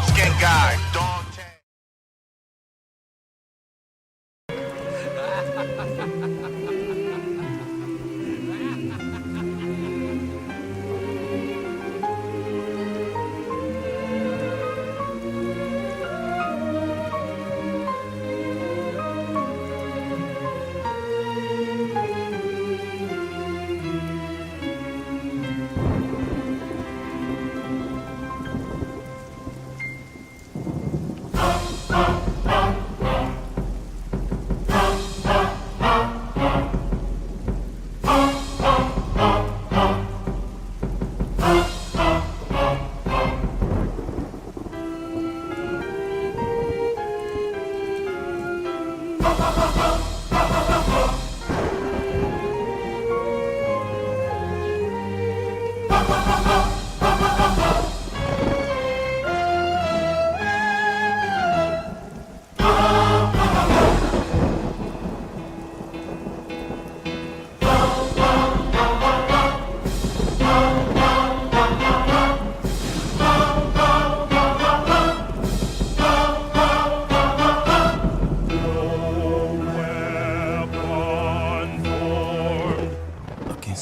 dark-skinned guy, dog tag.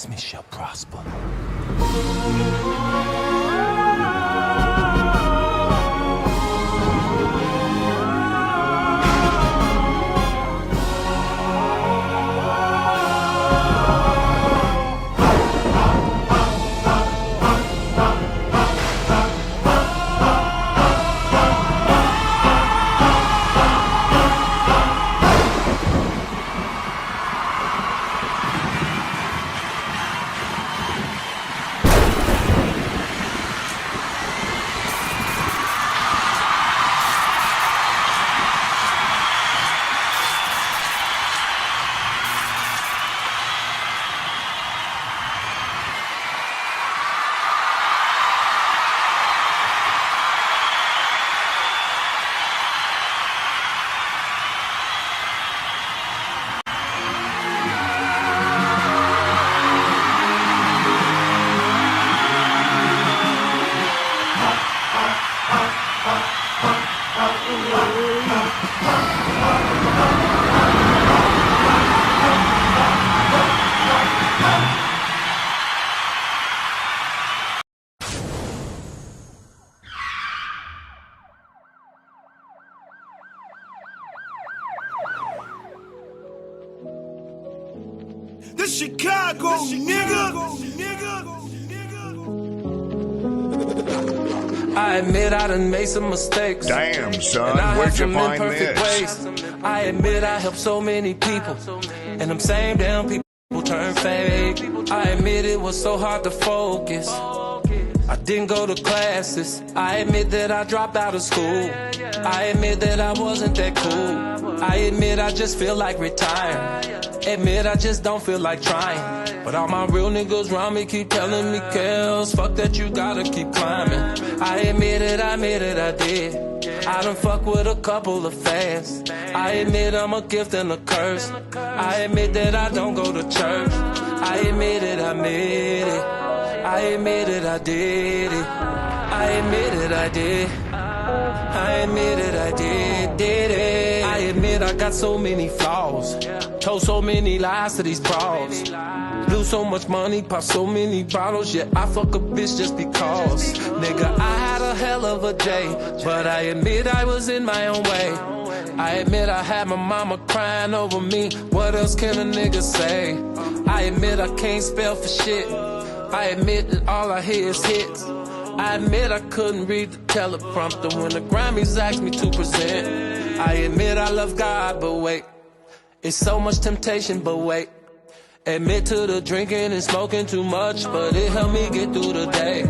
Me shall prosper. This Chicago, nigga. I admit I done made some mistakes. Damn, son, and I where'd have you some find imperfect this? ways. I admit I helped so many people, and them same damn people turn fake. I admit it was so hard to focus. I didn't go to classes. I admit that I dropped out of school. I admit that I wasn't that cool. I admit I just feel like retiring. Admit I just don't feel like trying. But all my real niggas around me keep telling me, Kels, fuck that, you gotta keep climbing. I admit it, I did. I done fuck with a couple of fans. I admit I'm a gift and a curse. I admit that I don't go to church. I admit it, I admit it. I admit it, I did it. I admit it, I did. I admit it, I did it. I admit I got so many flaws. Told so many lies to these bras. Lose so much money, pop so many bottles. Yeah, I fuck a bitch just because. Nigga, I had a hell of a day, but I admit I was in my own way. I admit I had my mama crying over me. What else can a nigga say? I admit I can't spell for shit. I admit that all I hear is hits. I admit I couldn't read the teleprompter when the Grammys asked me to present. I admit I love God, but wait, it's so much temptation, but wait. Admit to the drinking and smoking too much, but it helped me get through the day.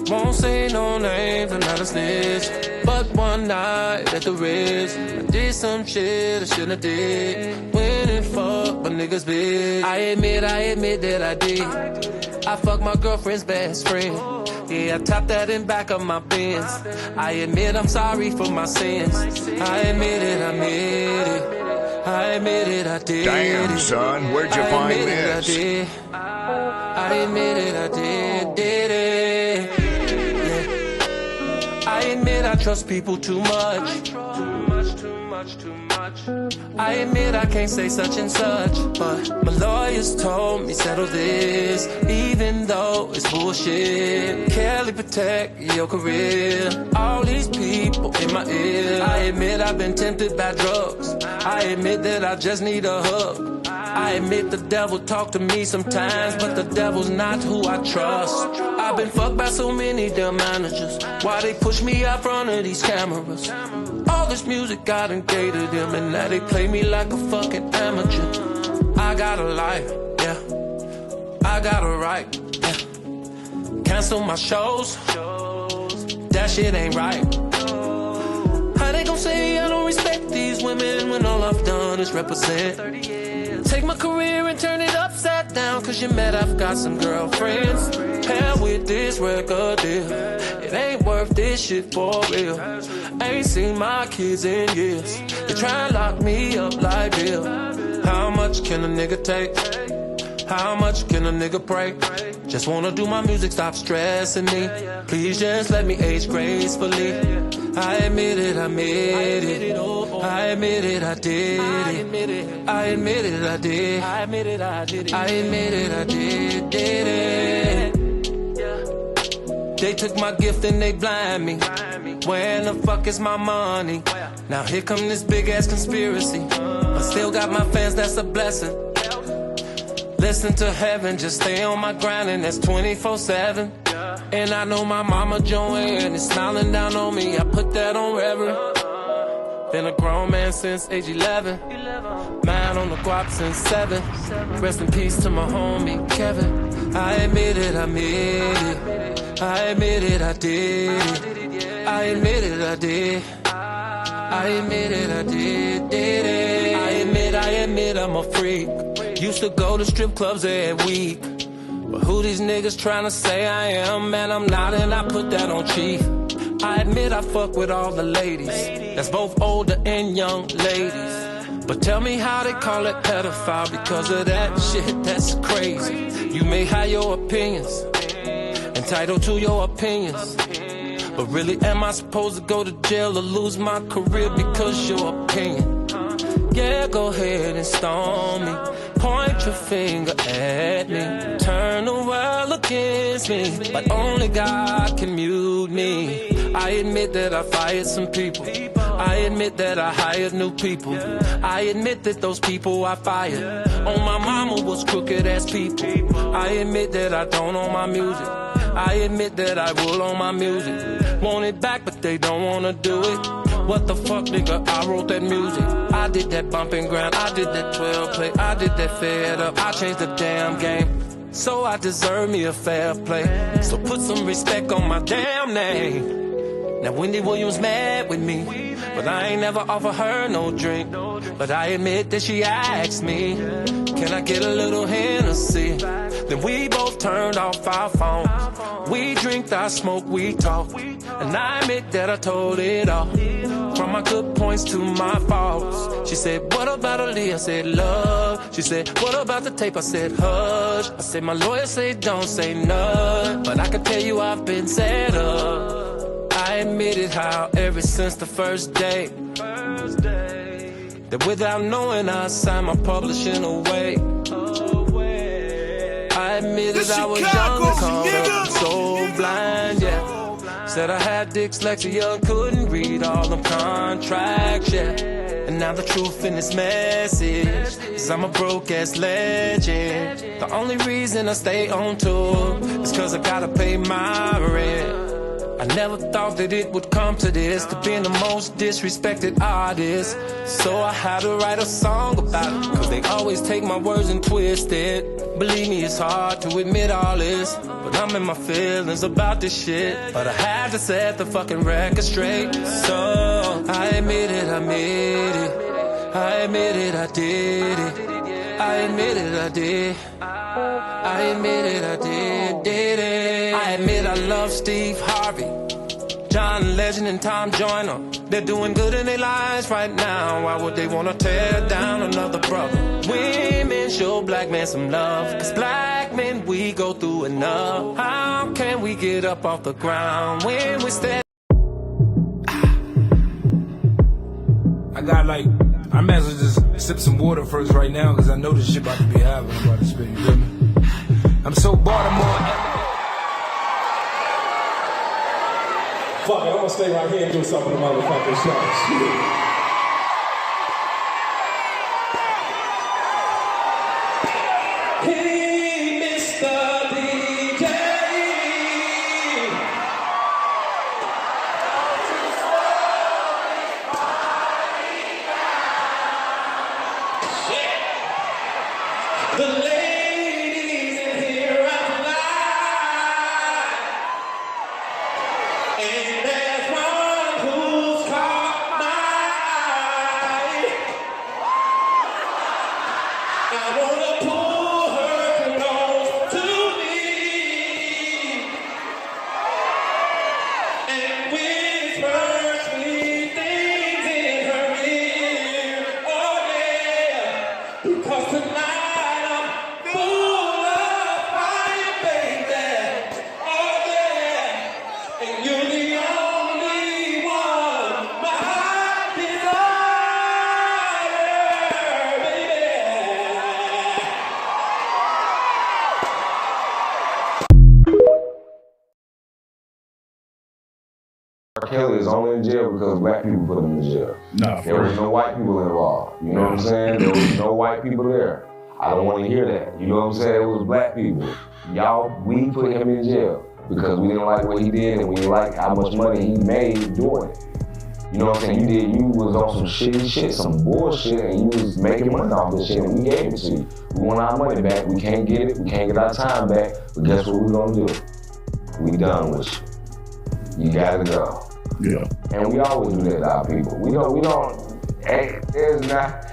Won't say no names, I'm not a snitch, but one night at the Ritz, I did some shit I shouldn't have did. Went and fucked my niggas bitch. I admit that I did. I fucked my girlfriend's best friend. Yeah, I topped that in back of my Benz. I admit I'm sorry for my sins. I admit it, I admit it. I admit it, I did. Damn, son, where'd you find this? I admit it, I did it. Yeah. I admit I trust people too much. I admit I can't say such and such, but my lawyers told me settle this, even though it's bullshit. Kelly, protect your career. All these people in my ear. I admit I've been tempted by drugs. I admit that I just need a hug. I admit the devil talk to me sometimes, but the devil's not who I trust. I've been fucked by so many damn managers. Why they push me out front of these cameras? All this music got engaged them, and now they play me like a fucking amateur. I got a life, yeah. I got a right, yeah. Cancel my shows. That shit ain't right. How they gon' say I don't respect these women when all I've done is represent? Take my career and turn it upside down, cause you met I've got some girlfriends. Hell with this record deal, it ain't worth this shit for real. Ain't seen my kids in years. They try and lock me up like Bill. How much can a nigga take? How much can a nigga pray? Just wanna do my music, stop stressing me. Please just let me age gracefully. I admit it, I made it. I admit it, I did it. I admit it, I did. I admit it, I did. I admit it, I did it. They took my gift and they blind me. Where in the fuck is my money? Now here come this big ass conspiracy. I still got my fans, that's a blessing. Listen to heaven, just stay on my grind, and that's 24/7. And I know my mama Joanne is smiling down on me. I put that on Reverend. Been a grown man since age 11. Man on the guap since 7. Rest in peace to my homie Kevin. I admit it, I made it. I admit it, I did it. I admit it, I did. I admit it, I did it. I admit I'm a freak. Used to go to strip clubs every week. But who these niggas tryna say I am? Man, I'm not, and I put that on chief. I admit I fuck with all the ladies. That's both older and young ladies. But tell me how they call it pedophile because of that shit, that's crazy. You may have your opinions, entitled to your opinions. But really, am I supposed to go to jail or lose my career because your opinion? Yeah, go ahead and stone me. Point your finger at me. Turn the world against me. But only God can mute me. I admit that I fired some people. I admit that I hired new people. I admit that those people I fired on my mama was crooked ass people. I admit that I don't own my music. I admit that I will own my music. Want it back, but they don't wanna do it. What the fuck, nigga, I wrote that music. I did that bump and grind, I did that 12 play, I did that fed up, I changed the damn game. So I deserve me a fair play. So put some respect on my damn name. Now Wendy Williams mad with me, but I ain't never offer her no drink. But I admit that she asked me, can I get a little Hennessy? Then we both turned off our phones. We drink, I smoke, we talk. And I admit that I told it all, from my good points to my faults. She said, what about Ali? I said, love. She said, what about the tape? I said, hush. I said, my lawyer said, don't say none. But I can tell you I've been set up. I admitted how ever since the first day, that without knowing I signed my publishing away. I admitted I was young and caught up, so blind, yeah. Said I had dyslexia and couldn't read all them contracts, yeah. And now the truth in this message is I'm a broke ass legend. The only reason I stay on tour is cause I gotta pay my rent. I never thought that it would come to this, to being the most disrespected artist. So I had to write a song about it, cause they always take my words and twist it. Believe me, it's hard to admit all this, but I'm in my feelings about this shit. But I had to set the fucking record straight. So I admit it, I made it. I admit it, I did it. I admit it, I did. I admit it, I did it. I admit I love Steve Harvey, John Legend and Tom Joyner. They're doing good in their lives right now. Why would they wanna tear down another brother? Women show black men some love, cause black men, we go through enough. How can we get up off the ground when we stand? got like, I might as well just sip some water first right now, because I know this shit about to be happening. I'm about to spit, you feel me? I'm so Baltimore. Fuck it, I'm gonna stay right here and do something to motherfucking show. Shit. Hey, Mr. DJ. Shit. The ladies in here are tonight. And there's one who's caught my eye. I wanna pull her close to me and whisper sweet things in her ear. Oh yeah, because tonight I'm full of fire, baby. Oh yeah, and you're the only one my heart desires, baby. Kelly is only in jail because black people put him in jail. No, There was no white people involved. You know what I'm saying? There was no white people there. I don't want to hear that. You know what I'm saying? It was black people. We put him in jail because we didn't like what he did and we didn't like how much money he made doing it. You know what I'm saying? You was on some shitty shit, some bullshit, and you was making money off this shit, and we gave it to you. We want our money back. We can't get it. We can't get our time back. But guess what we're gonna do? We done with you. You gotta go. Yeah. And we always do that to our people. We don't, hey, there's not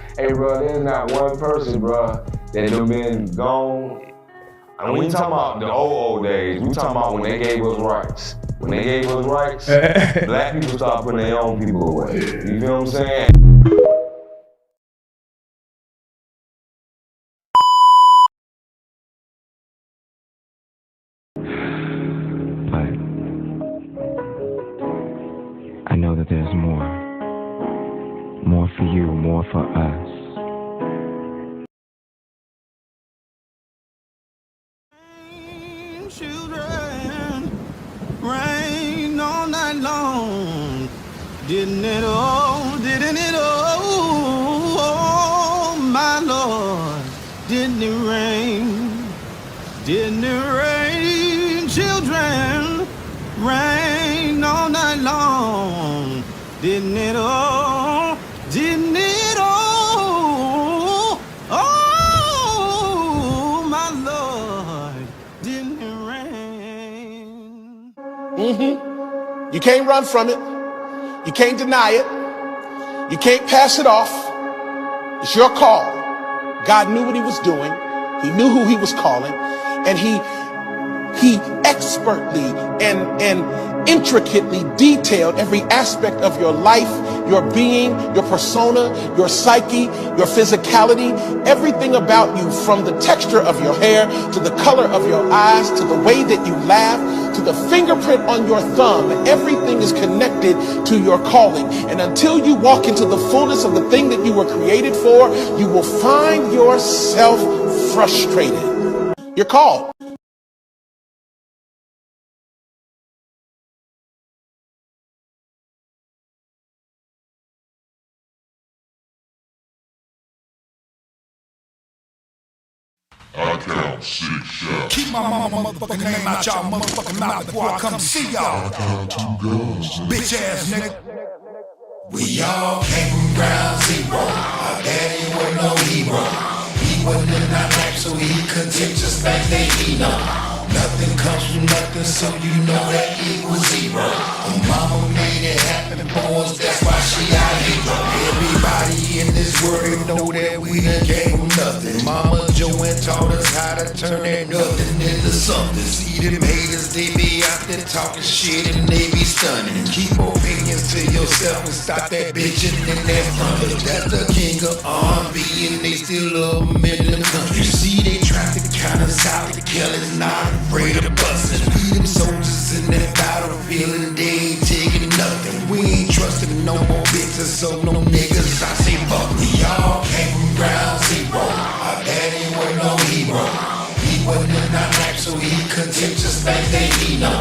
one person, bro, that done been gone. And we ain't talking about the old days, we talking about when they gave us rights. When they gave us rights, black people started putting their own people away. You feel what I'm saying? I know that there's more. More for you, more for us. Children, rain all night long. Didn't it all, oh, my Lord. Didn't it rain? Didn't it rain, children? Rain all night long. Didn't it all? Didn't it all? Oh, my Lord. Didn't it rain? You can't run from it. You can't deny it. You can't pass it off. It's your call. God knew what he was doing. He knew who he was calling. And he expertly and intricately detailed every aspect of your life, your being, your persona, your psyche, your physicality, everything about you, from the texture of your hair to the color of your eyes to the way that you laugh to the fingerprint on your thumb. Everything is connected to your calling. And until you walk into the fullness of the thing that you were created for, you will find yourself frustrated. You're called. I count 6 shots. Keep my mama motherfucking name out y'all motherfucking mouth before I come see y'all. I count 2 guns. Bitch ass nigga. We all came from ground zero. Our daddy was no hero. He wasn't in our life, so he couldn't take us back there, he know. Nothing comes from nothing, so you know that equals zero. And mama made it happen for us, that's why she our hero. Everybody in this world know that we done came from nothing. Mama Joanne taught us how to turn that nothing into something. See them haters, they be out there talking shit and they be stunning. Keep opinions to yourself and stop that bitching in that front. That's the king of R&B and they still love him in the country. See they tried to count us out, the Kelly's not afraid of busting. We them soldiers in that battlefield and they ain't taking nothing. We ain't trusting no more bitches, so no niggas like they know.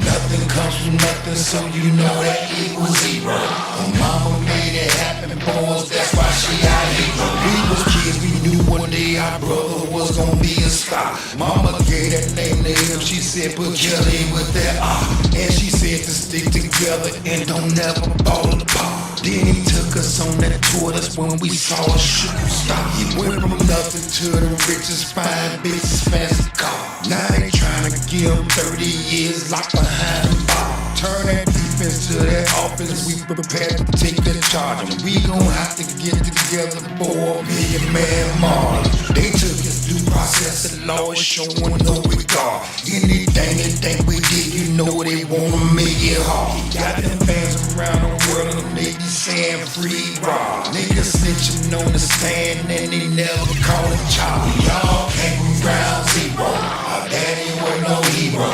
Nothing comes from nothing, so you know that equals zero. Her mama made it happen, boys, that's why she our hero. We was kids, we knew one day our brother was gonna be a star. Mama gave that name to him, she said put Kelly with that R. And she said to stick together and don't never fall apart. Then he took us on that tour, that's when we saw a shooting star. He went from nothing to the richest, fine bitches, fancy car. Now they trying to give him 30 years locked behind the bar. Turn that defense to that offense, we prepared to take that charge. And we gon' have to get together for $1 million march. They took his due process, the law is showing no regard. Anything they think we did, you know they wanna make it hard. He got them fans around the world and they be saying free raw. Niggas snitching on the stand and they never call it child. We all came from ground zero. Our daddy was no hero.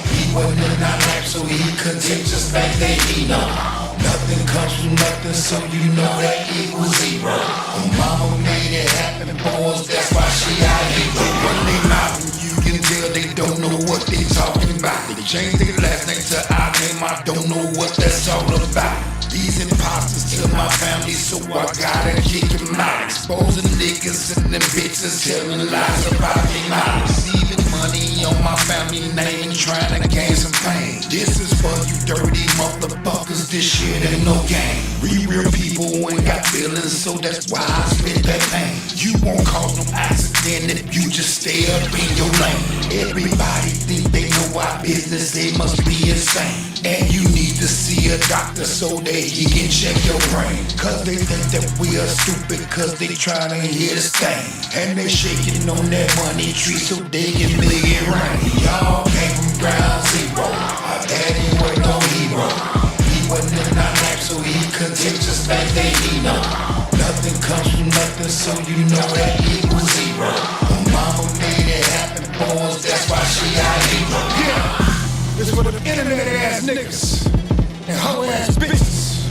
He wasn't in our life, so he couldn't just like they know. Nothing comes from nothing, so you know that equals zero. Her mama made it happen, boys, that's why she our hero. When they mouth, you can tell they don't know what they talking about. They changed their last name to our name, I don't know what that's all about. These imposters to my family, so I gotta kick them out. Exposing niggas and them bitches, telling lies about their lives. Receiving money on my family name, trying to gain some fame. This is for you dirty motherfuckers, this shit ain't no game. We real people ain't got feelings, so that's why I spit that pain. You won't cause no accident if you just stay up in your lane. Everybody think they know our business, they must be insane. And you need to see a doctor so that he can check your brain. Cause they think that we are stupid, cause they tryna hear the stain. And they shaking on that money tree so they can make it rain. Y'all came from ground zero. Our daddy was no hero. He wasn't in our life, so he couldn't take just like they know. Nothing comes from nothing, so you know that equals zero. Her mama made it happen, boys, that's why she our hero. Yeah. It's for the internet ass niggas and hoe ass bitches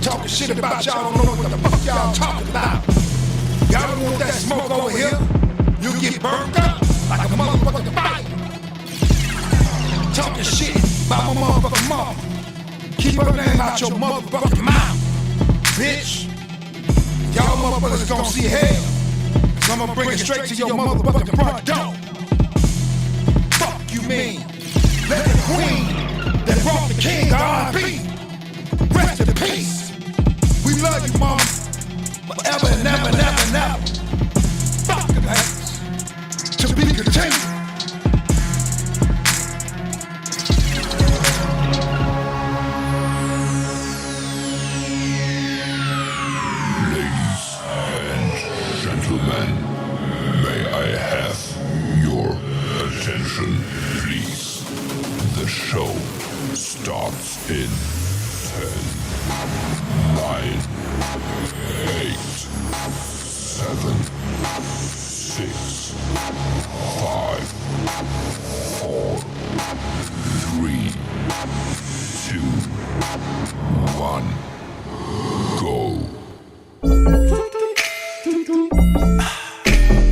talking shit about y'all, don't know what the fuck y'all talking about. Y'all don't want that smoke over here, you get burnt up like a motherfucking fire. Talking shit about my motherfucking mama. Keep her name out your motherfucking mouth, bitch. Y'all motherfuckers gon' see hell, so I'ma bring it straight to your motherfucking front door. Fuck you mean? Let the queen that brought the king to R&B rest in peace. We love you, mama, forever and ever and ever and ever. Fuck the ass. To be continued. Ladies and gentlemen, may I have your attention, please? The show starts in 10, 9, 8, 7, 6, 5, 4, 3, 2, 1, go.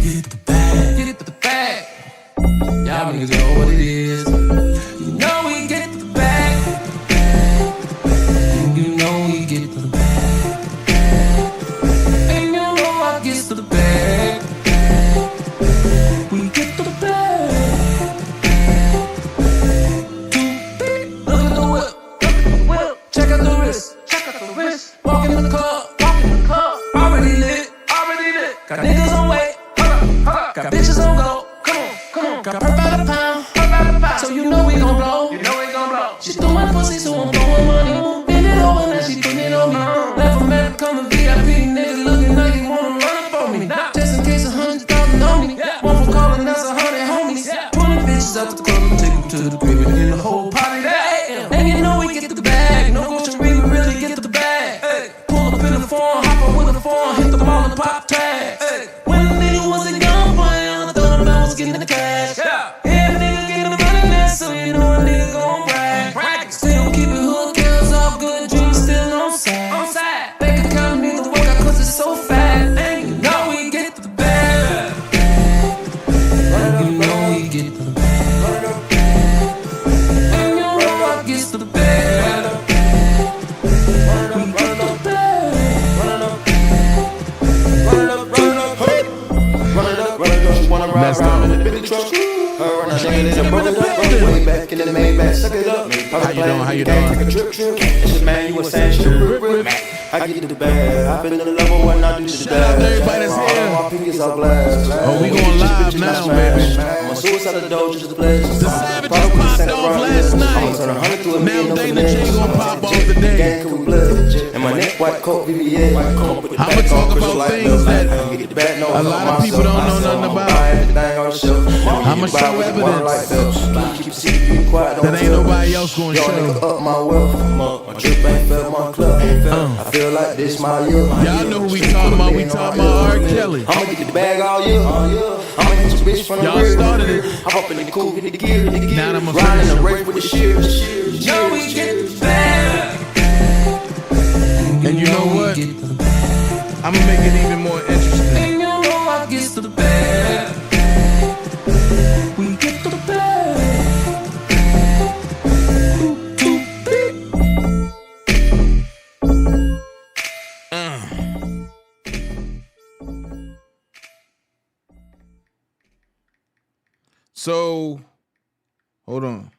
Get the bag, get the bag. Y'all niggas know what it is. You know we get the bag, and you know we get the bag, and you know I get the bag. We get the bag. Look at the whip, check out the wrist, walk in the club, already lit. Got niggas on wait, got bitches on go. Come on, got perp out a pound, so you know we gon' blow. She threw my pussy, so I'm throwing money. Bend it over, now she putting it on me. Left from Mac, come a VIP, nigga looking like he wanna run up on me. Just in case 100,000 on me. One for calling, that's 100 homies. Pulling bitches out the club and take them to the crib and in the whole party that. And you know we get the bag, no go to read, we really get the bag. Pull up in the phone, hop up with the phone, hit the mall and pop tags. When the nigga wasn't gone, boy, I thought I was getting the cash. Yeah, nigga getting the money now, so you know a nigga gon' brag. Still keep it hood, girls all good, dreams still on side. Bank account need to work out cause it's so fat. And you know we get the bag. You know we get the bag. lay back, suck it up. How you doing? How you Take a doing? trip. It's your man, you a saying shit. I get the bag. I been in the level when I do the Shout out to everybody that's here. My pinkies are blast. Oh, we going live now, baby. My suicide dough just a pledge. The Savages popped off last night. Now DanaJay gonna pop off today. And my neck white coat, VVA. I'ma talk about things that a lot of people don't know nothing about. I'ma show evidence that ain't nobody else gonna show. My wealth, my drip ain't felt my club. I feel like this my year. Y'all know who we talking about. We talking about R. Kelly. I'ma get the bag all year. I'ma hit your bitch from the Y'all started it. I'm up in the coupe, hit the gear, Now I'ma riding finish the it. race with the shears. Yo, we get the bag. And you know what? I'ma make it even more interesting. And you know I get to the bag. We get to the bag. So, hold on.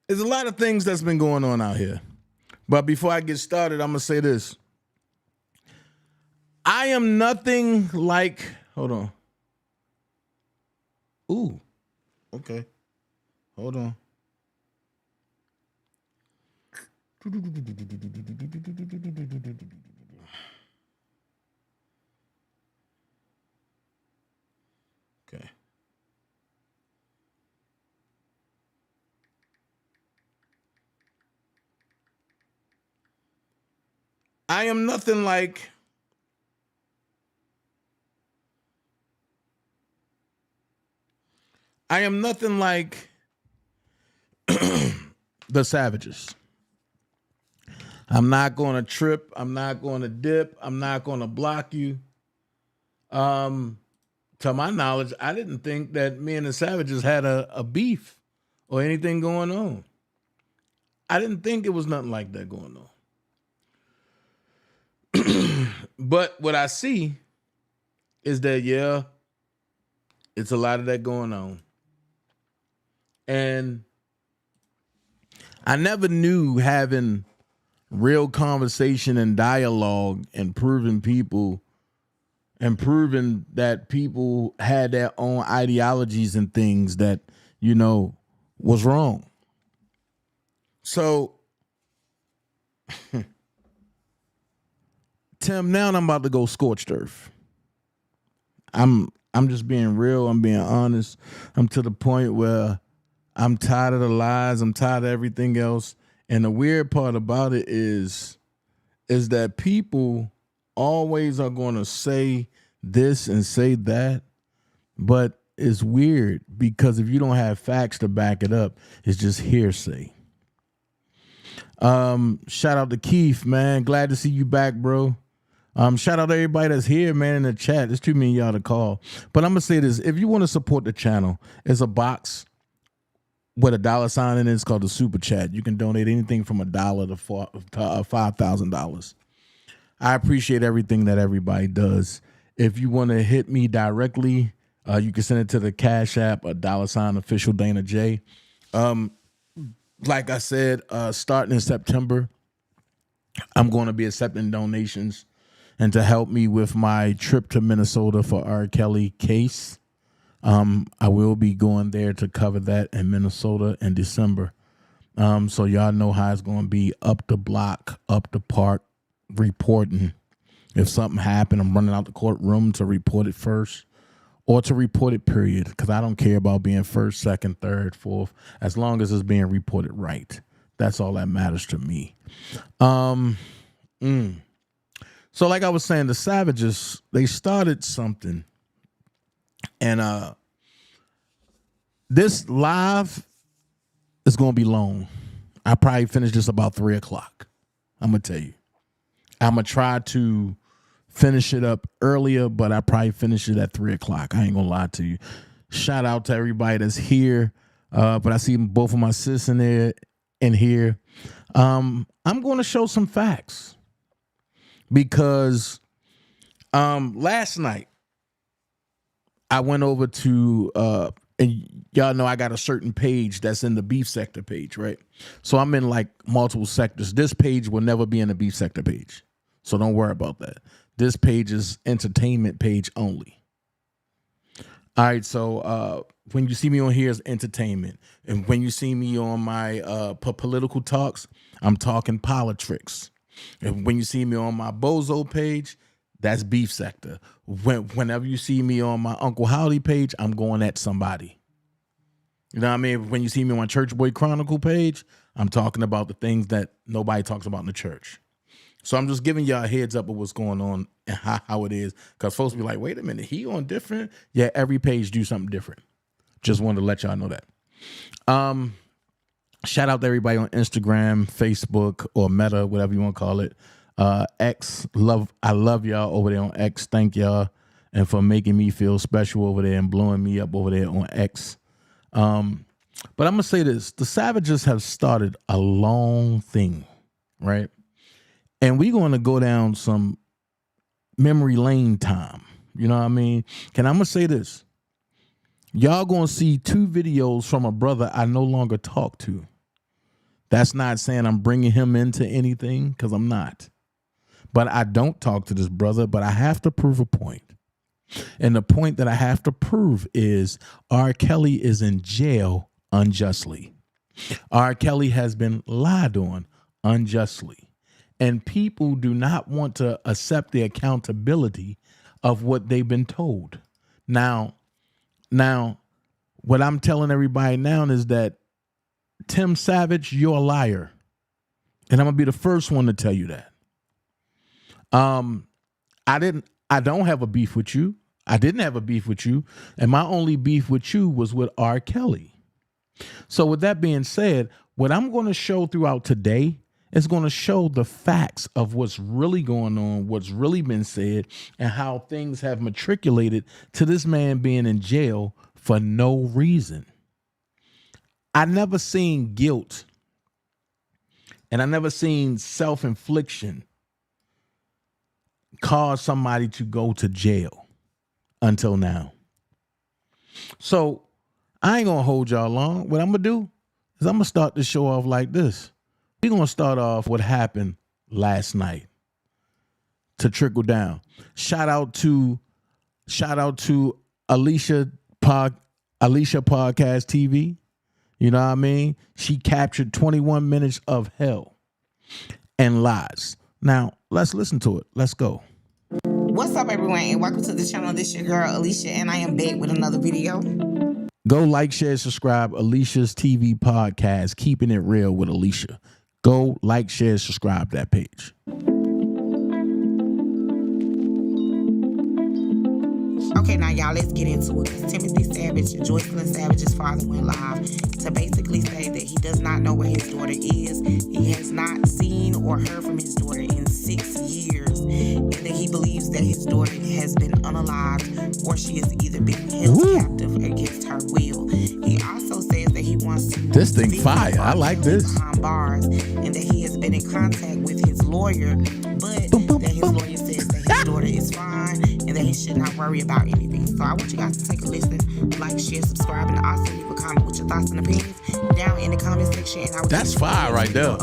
There's a lot of things that's been going on out here. But before I get started, I'm going to say this. I am nothing like, hold on. Ooh, okay. Hold on. Okay. I am nothing like the Savages. I'm not going to trip. I'm not going to dip. I'm not going to block you. To my knowledge, I didn't think that me and the Savages had a beef or anything going on. I didn't think it was nothing like that going on. But what I see is that, yeah, it's a lot of that going on. And I never knew having real conversation and dialogue and proving that people had their own ideologies and things that, you know, was wrong. So, Tim, now I'm about to go scorched earth. I'm just being real. I'm being honest. I'm to the point where I'm tired of the lies. I'm tired of everything else. And the weird part about it is that people always are going to say this and say that, but it's weird because if you don't have facts to back it up, it's just hearsay. Shout out to Keith, man. Glad to see you back, bro. Shout out to everybody that's here, man, in the chat. There's too many of y'all to call. But I'm going to say this. If you want to support the channel, it's a box with a $sign in it. It's called the Super Chat. You can donate anything from $1 to $5,000. I appreciate everything that everybody does. If you want to hit me directly, you can send it to the Cash App, $officialdanaJ. Like I said, starting in September, I'm going to be accepting donations and to help me with my trip to Minnesota for R. Kelly case. I will be going there to cover that in Minnesota in December. So y'all know how it's going to be up the block, up the park, reporting. If something happened, I'm running out the courtroom to report it first or to report it, period, because I don't care about being first, second, third, fourth, as long as it's being reported right. That's all that matters to me. So like I was saying, the Savages, they started something. And this live is going to be long. I probably finish this about 3 o'clock. I'm going to tell you. I'm going to try to finish it up earlier, but I probably finish it at 3 o'clock. I ain't going to lie to you. Shout out to everybody that's here. But I see both of my sis in there and here. I'm going to show some facts because last night I went over to and y'all know I got a certain page that's in the beef sector page, right? So I'm in like multiple sectors. This page will never be in the beef sector page, so don't worry about that. This page is entertainment page only. All right, so when you see me on here, it's entertainment, and when you see me on my political talks, I'm talking politics. And when you see me on my Bozo page, that's beef sector. Whenever you see me on my Uncle Howdy page, I'm going at somebody. You know what I mean? When you see me on my Church Boy Chronicle page, I'm talking about the things that nobody talks about in the church. So I'm just giving y'all a heads up of what's going on and how it is. Because folks be like, wait a minute, he on different? Yeah, every page do something different. Just wanted to let y'all know that. Shout out to everybody on Instagram, Facebook, or Meta, whatever you want to call it. X, I love y'all over there on X. Thank y'all. And for making me feel special over there and blowing me up over there on X. But I'm going to say this. The Savages have started a long thing, right? And we're going to go down some memory lane time. You know what I mean? And I'm going to say this. Y'all going to see 2 videos from a brother I no longer talk to. That's not saying I'm bringing him into anything, because I'm not. But I don't talk to this brother, but I have to prove a point. And the point that I have to prove is R. Kelly is in jail unjustly. R. Kelly has been lied on unjustly. And people do not want to accept the accountability of what they've been told. Now, what I'm telling everybody now is that Tim Savage, you're a liar. And I'm going to be the first one to tell you that. I don't have a beef with you. I didn't have a beef with you. And my only beef with you was with R. Kelly. So with that being said, what I'm going to show throughout today is going to show the facts of what's really going on, what's really been said, and how things have matriculated to this man being in jail for no reason. I never seen guilt, and I never seen self-infliction cause somebody to go to jail until now. So I ain't gonna hold y'all long. What I'm gonna do is I'm gonna start the show off like this. We're gonna start off what happened last night to trickle down. Shout out to Alicia Podcast TV. You know what I mean? She captured 21 minutes of hell and lies. Now, let's listen to it. Let's go. What's up, everyone, and welcome to the channel. This is your girl, Alicia, and I am back with another video. Go like, share, subscribe. Alicia's TV podcast, Keeping It Real with Alicia. Go like, share, subscribe that page. Okay, now y'all, let's get into it. Timothy Savage, Joycelyn Savage's father, went live to basically say that he does not know where his daughter is. He has not seen or heard from his daughter in 6 years, and that he believes that his daughter has been unalived or she has either been held captive against her will. He also says that he wants to this thing fire. I like this. Behind bars, and that he has been in contact with his lawyer, but that his lawyer says that his daughter is fine and that he should not worry about anything. So I want you guys to take a listen, like, share, subscribe, and also leave a comment with your thoughts and opinions down in the comment section. And I that's fire right there.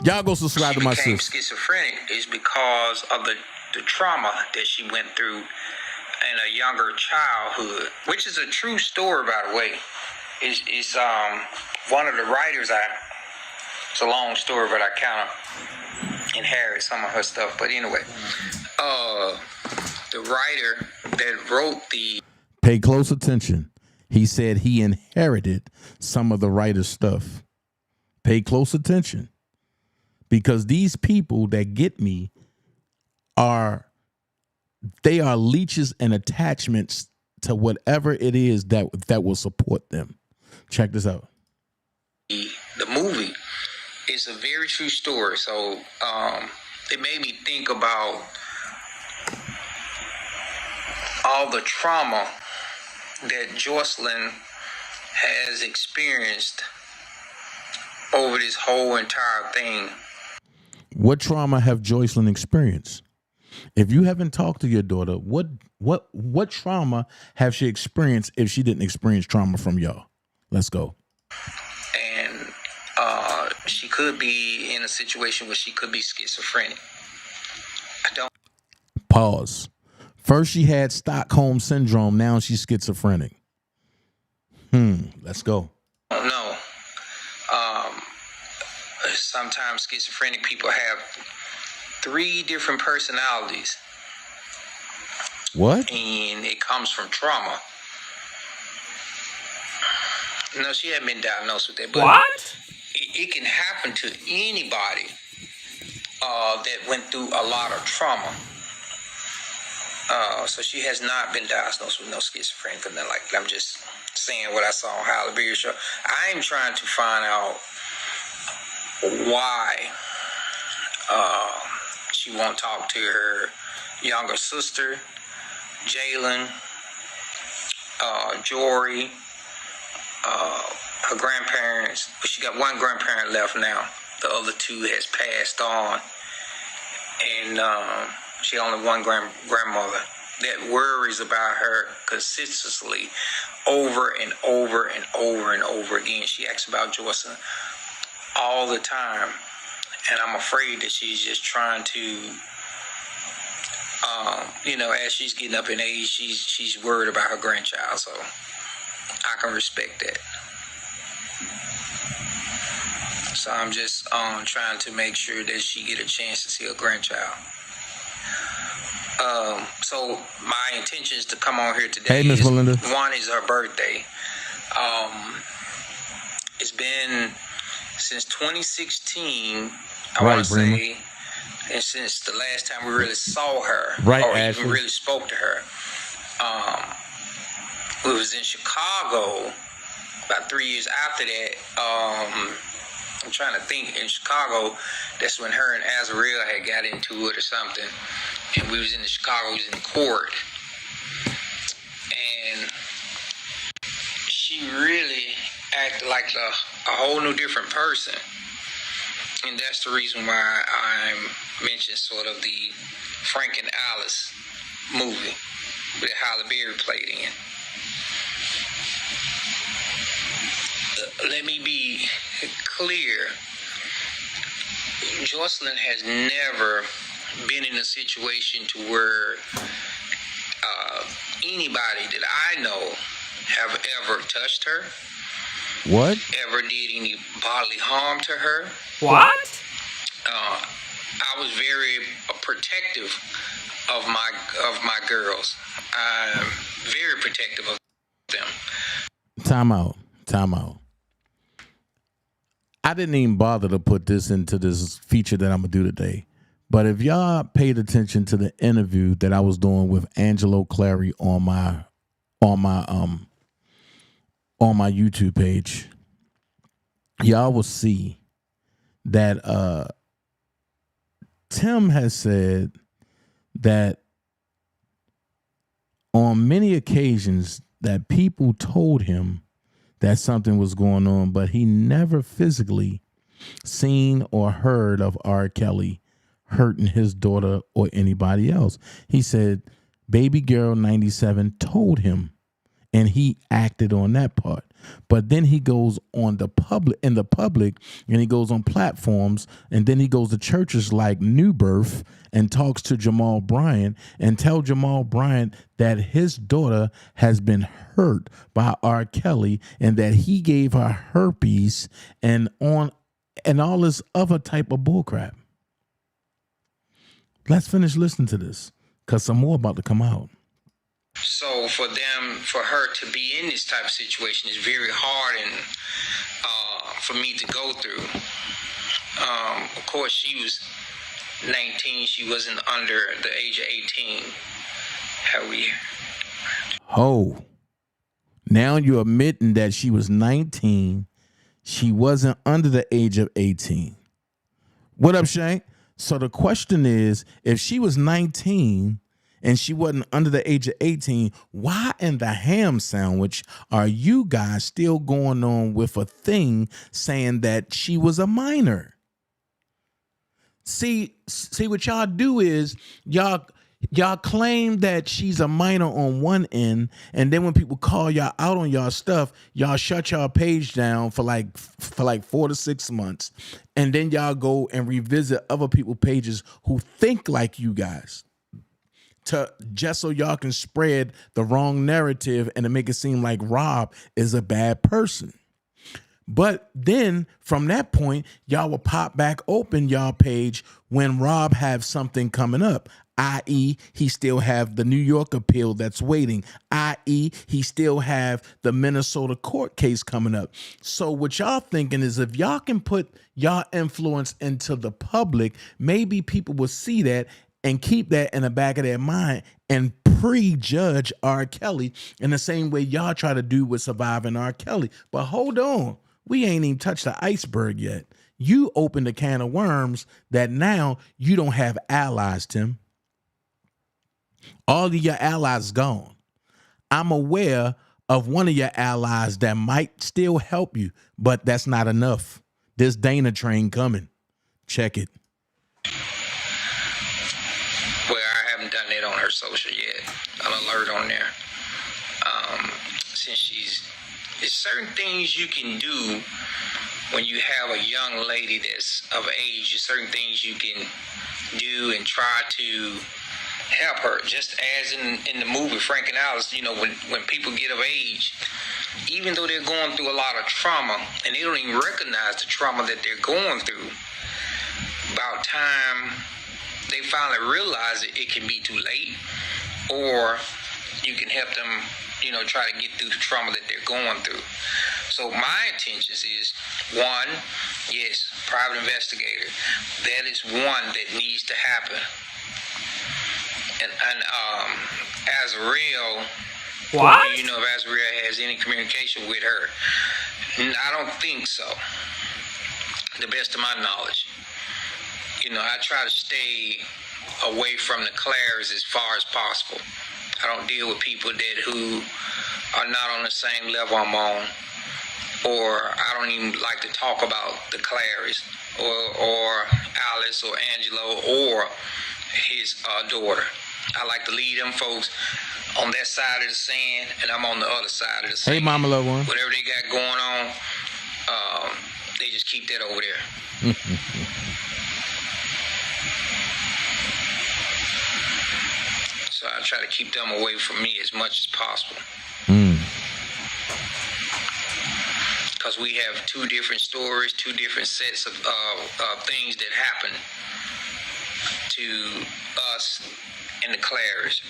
Y'all go subscribe to my sis. Schizophrenic is because of the trauma that she went through in a younger childhood, which is a true story, by the way. It's one of the writers. It's a long story, but I kind of inherit some of her stuff. But anyway, the writer that wrote the... Pay close attention. He said he inherited some of the writer's stuff. Pay close attention. Because these people that get me are leeches and attachments to whatever it is that will support them. Check this out. The movie is a very true story. So it made me think about all the trauma that Joycelyn has experienced over this whole entire thing. What trauma have Joycelyn experienced? If you haven't talked to your daughter, what trauma have she experienced if she didn't experience trauma from y'all? Let's go. And she could be in a situation where she could be schizophrenic. I don't. Pause. First she had Stockholm syndrome. Now she's schizophrenic. Let's go. No. Sometimes schizophrenic people have 3 different personalities. What? And it comes from trauma. No, she hadn't been diagnosed with that. But What? It can happen to anybody that went through a lot of trauma. So she has not been diagnosed with no schizophrenia or nothing like that. I'm just saying what I saw on Halle Berry show. I'm trying to find out why she won't talk to her younger sister, Jalen, Jory, her grandparents. But she got one grandparent left now. The other 2 has passed on. And she only one grandmother that worries about her consistently over and over and over and over again. She asks about Joycelyn all the time. And I'm afraid that she's just trying to, as she's getting up in age, she's worried about her grandchild. So I can respect that. So I'm just trying to make sure that she get a chance to see her grandchild. So my intention is to come on here today. Hey, Miss Melinda. One is her birthday. It's been since 2016, I want to say, and since the last time we really saw her, or Ashley. even really spoke to her. We was in Chicago about 3 years after that. I'm trying to think. In Chicago, that's when her and Azarel had got into it or something. And we was in Chicago, we was in court. And she really acted like a whole new different person. And that's the reason why I'm mentioning sort of the Frank and Alice movie that Halle Berry played in. Let me be clear. Joycelyn has never been in a situation to where anybody that I know have ever touched her. What? Ever did any bodily harm to her. What? I was very protective of my girls. I'm very protective of them. Time out. I didn't even bother to put this into this feature that I'm gonna do today. But if y'all paid attention to the interview that I was doing with Angelo Clary on my YouTube page, y'all will see that Tim has said that on many occasions that people told him that something was going on, but he never physically seen or heard of R. Kelly hurting his daughter or anybody else. He said Baby Girl 97 told him, and he acted on that part. But then he goes on the public, and he goes on platforms, and then he goes to churches like New Birth and talks to Jamal Bryant and tell Jamal Bryant that his daughter has been hurt by R. Kelly and that he gave her herpes and all this other type of bullcrap. Let's finish listening to this, because some more about to come out. So for her to be in this type of situation is very hard and for me to go through. Of course, she was 19. She wasn't under the age of 18. Oh, now you're admitting that she was 19. She wasn't under the age of 18. What up, Shank? So the question is, if she was 19 and she wasn't under the age of 18, why in the ham sandwich are you guys still going on with a thing saying that she was a minor? See what y'all do is y'all claim that she's a minor on one end, and then when people call y'all out on y'all stuff, y'all shut y'all page down for like 4 to 6 months, and then y'all go and revisit other people's pages who think like you guys, to just so y'all can spread the wrong narrative and to make it seem like Rob is a bad person. But then from that point, y'all will pop back open y'all page when Rob have something coming up, i.e. he still have the New York appeal that's waiting, i.e. he still have the Minnesota court case coming up. So what y'all thinking is if y'all can put y'all influence into the public, maybe people will see that and keep that in the back of their mind and prejudge R. Kelly in the same way y'all try to do with Surviving R. Kelly. But hold on. We ain't even touched the iceberg yet. You opened a can of worms that now you don't have allies, Tim. All of your allies gone. I'm aware of one of your allies that might still help you, but that's not enough. This Dana train coming. Check it. Well, I haven't done it on her social yet. I'll alert on there. Since there's certain things you can do when you have a young lady that's of age. There's certain things you can do and try to help her. Just as in the movie Frank and Alice, you know, when people get of age, even though they're going through a lot of trauma and they don't even recognize the trauma that they're going through, about time they finally realize it can be too late, or you can help them, you know, try to get through the trauma that they're going through. So my intentions is, one, yes, private investigator. That is one that needs to happen. And Azrael, what? You know, if Azrael has any communication with her, I don't think so. The best of my knowledge. You know, I try to stay away from the Clares as far as possible. I don't deal with people who are not on the same level I'm on, or I don't even like to talk about the Clares or Alice or Angelo or his daughter. I like to leave them folks on that side of the sand, and I'm on the other side of the sand. Hey, Mama Love One. Whatever they got going on, they just keep that over there. So I try to keep them away from me as much as possible. Because we have two different stories, two different sets of things that happen to us and the Clares.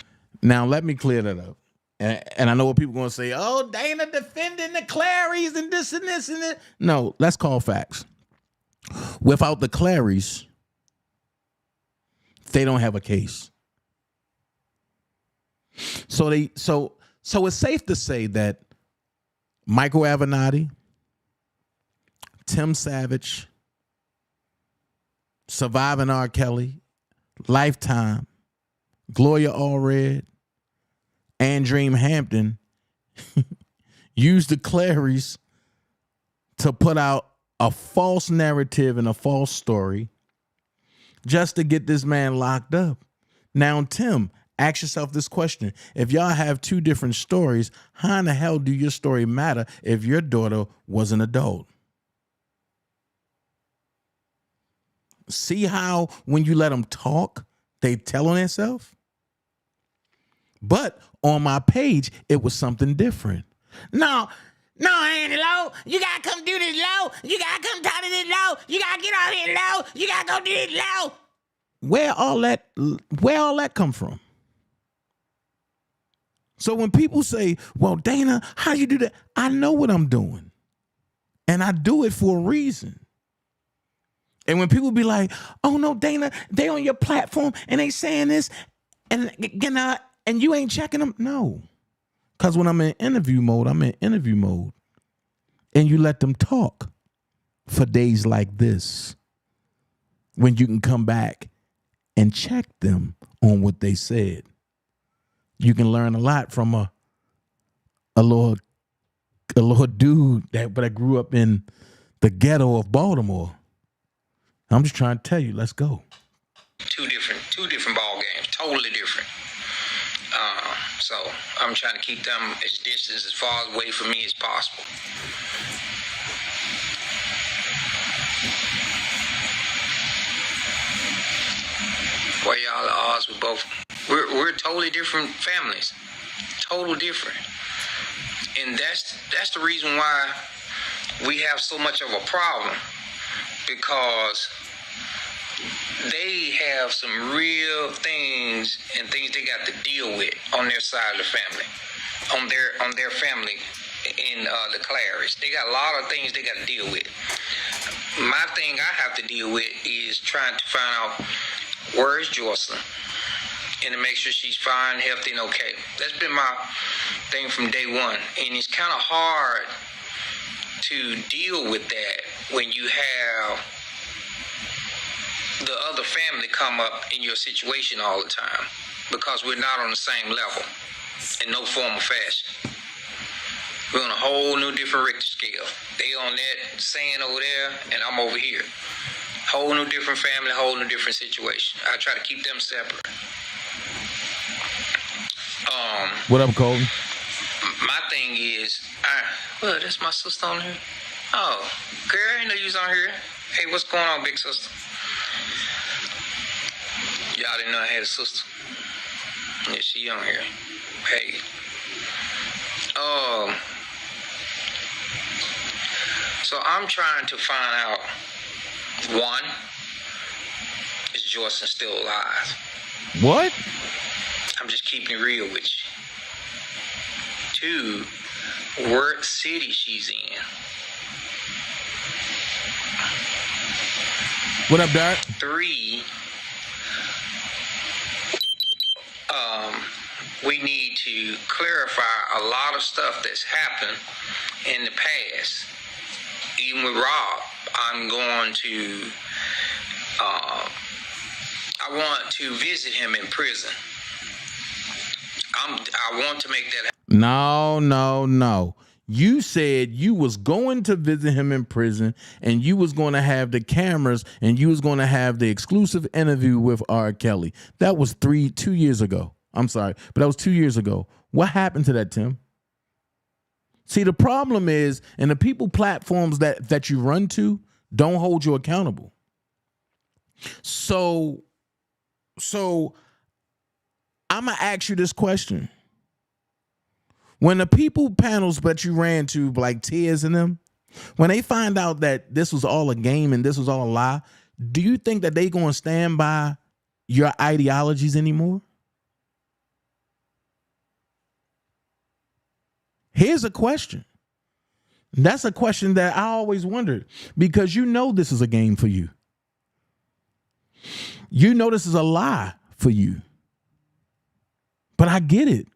Now, let me clear that up. And I know what people are going to say, oh, Dana defending the Claries and this and this and that. No, let's call facts. Without the Claries, they don't have a case. So it's safe to say that Michael Avenatti, Tim Savage, Surviving R. Kelly, Lifetime, Gloria Allred, and Dream Hampton used the Claries to put out a false narrative and a false story just to get this man locked up. Now, Tim, ask yourself this question. If y'all have two different stories, how in the hell do your story matter if your daughter was an adult? See how when you let them talk, they tell on themselves? But on my page, it was something different. No, Angelo, you gotta come do this low. You gotta come talk to this low. You gotta get out here low. You gotta go do this low. Where all that come from? So when people say, well, Dana, how you do that? I know what I'm doing. And I do it for a reason. And when people be like, oh no, Dana, they on your platform and they saying this and you ain't checking them. No. Because when I'm in interview mode, I'm in interview mode. And you let them talk for days like this. When you can come back and check them on what they said. You can learn a lot from a little dude that grew up in the ghetto of Baltimore. I'm just trying to tell you, let's go. Two different ball games, totally different. So I'm trying to keep them as distance as far away from me as possible. Why y'all at odds with both? We're totally different families, total different, and that's the reason why we have so much of a problem, because they have some real things and things they got to deal with on their side of the family, on their family in the Claridge. They got a lot of things they got to deal with. My thing I have to deal with is trying to find out where is Jocelyn and to make sure she's fine, healthy, and okay. That's been my thing from day one, and it's kind of hard to deal with that when you have the other family come up in your situation all the time, because we're not on the same level in no form or fashion. We're on a whole new different Richter scale. They on that saying over there, and I'm over here. Whole new different family, whole new different situation. I try to keep them separate. What up, Colton? My thing is, well, that's my sister on here. Oh, girl, I didn't know you was on here. Hey, what's going on, big sister? Y'all didn't know I had a sister. Yeah, she on here. Hey. So I'm trying to find out, one, is Jocelyn still alive? What? I'm just keeping it real with you. Two, what city she's in. What up, Dart? Three, we need to clarify a lot of stuff that's happened in the past. Even with Rob, I'm going to, I want to visit him in prison. I want to make that happen. No. You said you was going to visit him in prison, and you was going to have the cameras, and you was going to have the exclusive interview with R. Kelly. That was 2 years ago. I'm sorry, but that was 2 years ago. What happened to that, Tim? See, the problem is, and the people platforms that you run to don't hold you accountable. So I'm going to ask you this question. When the people panels that you ran to, like Tears and them, when they find out that this was all a game and this was all a lie, do you think that they going to stand by your ideologies anymore? Here's a question. That's a question that I always wondered, because you know this is a game for you. You know this is a lie for you. But I get it.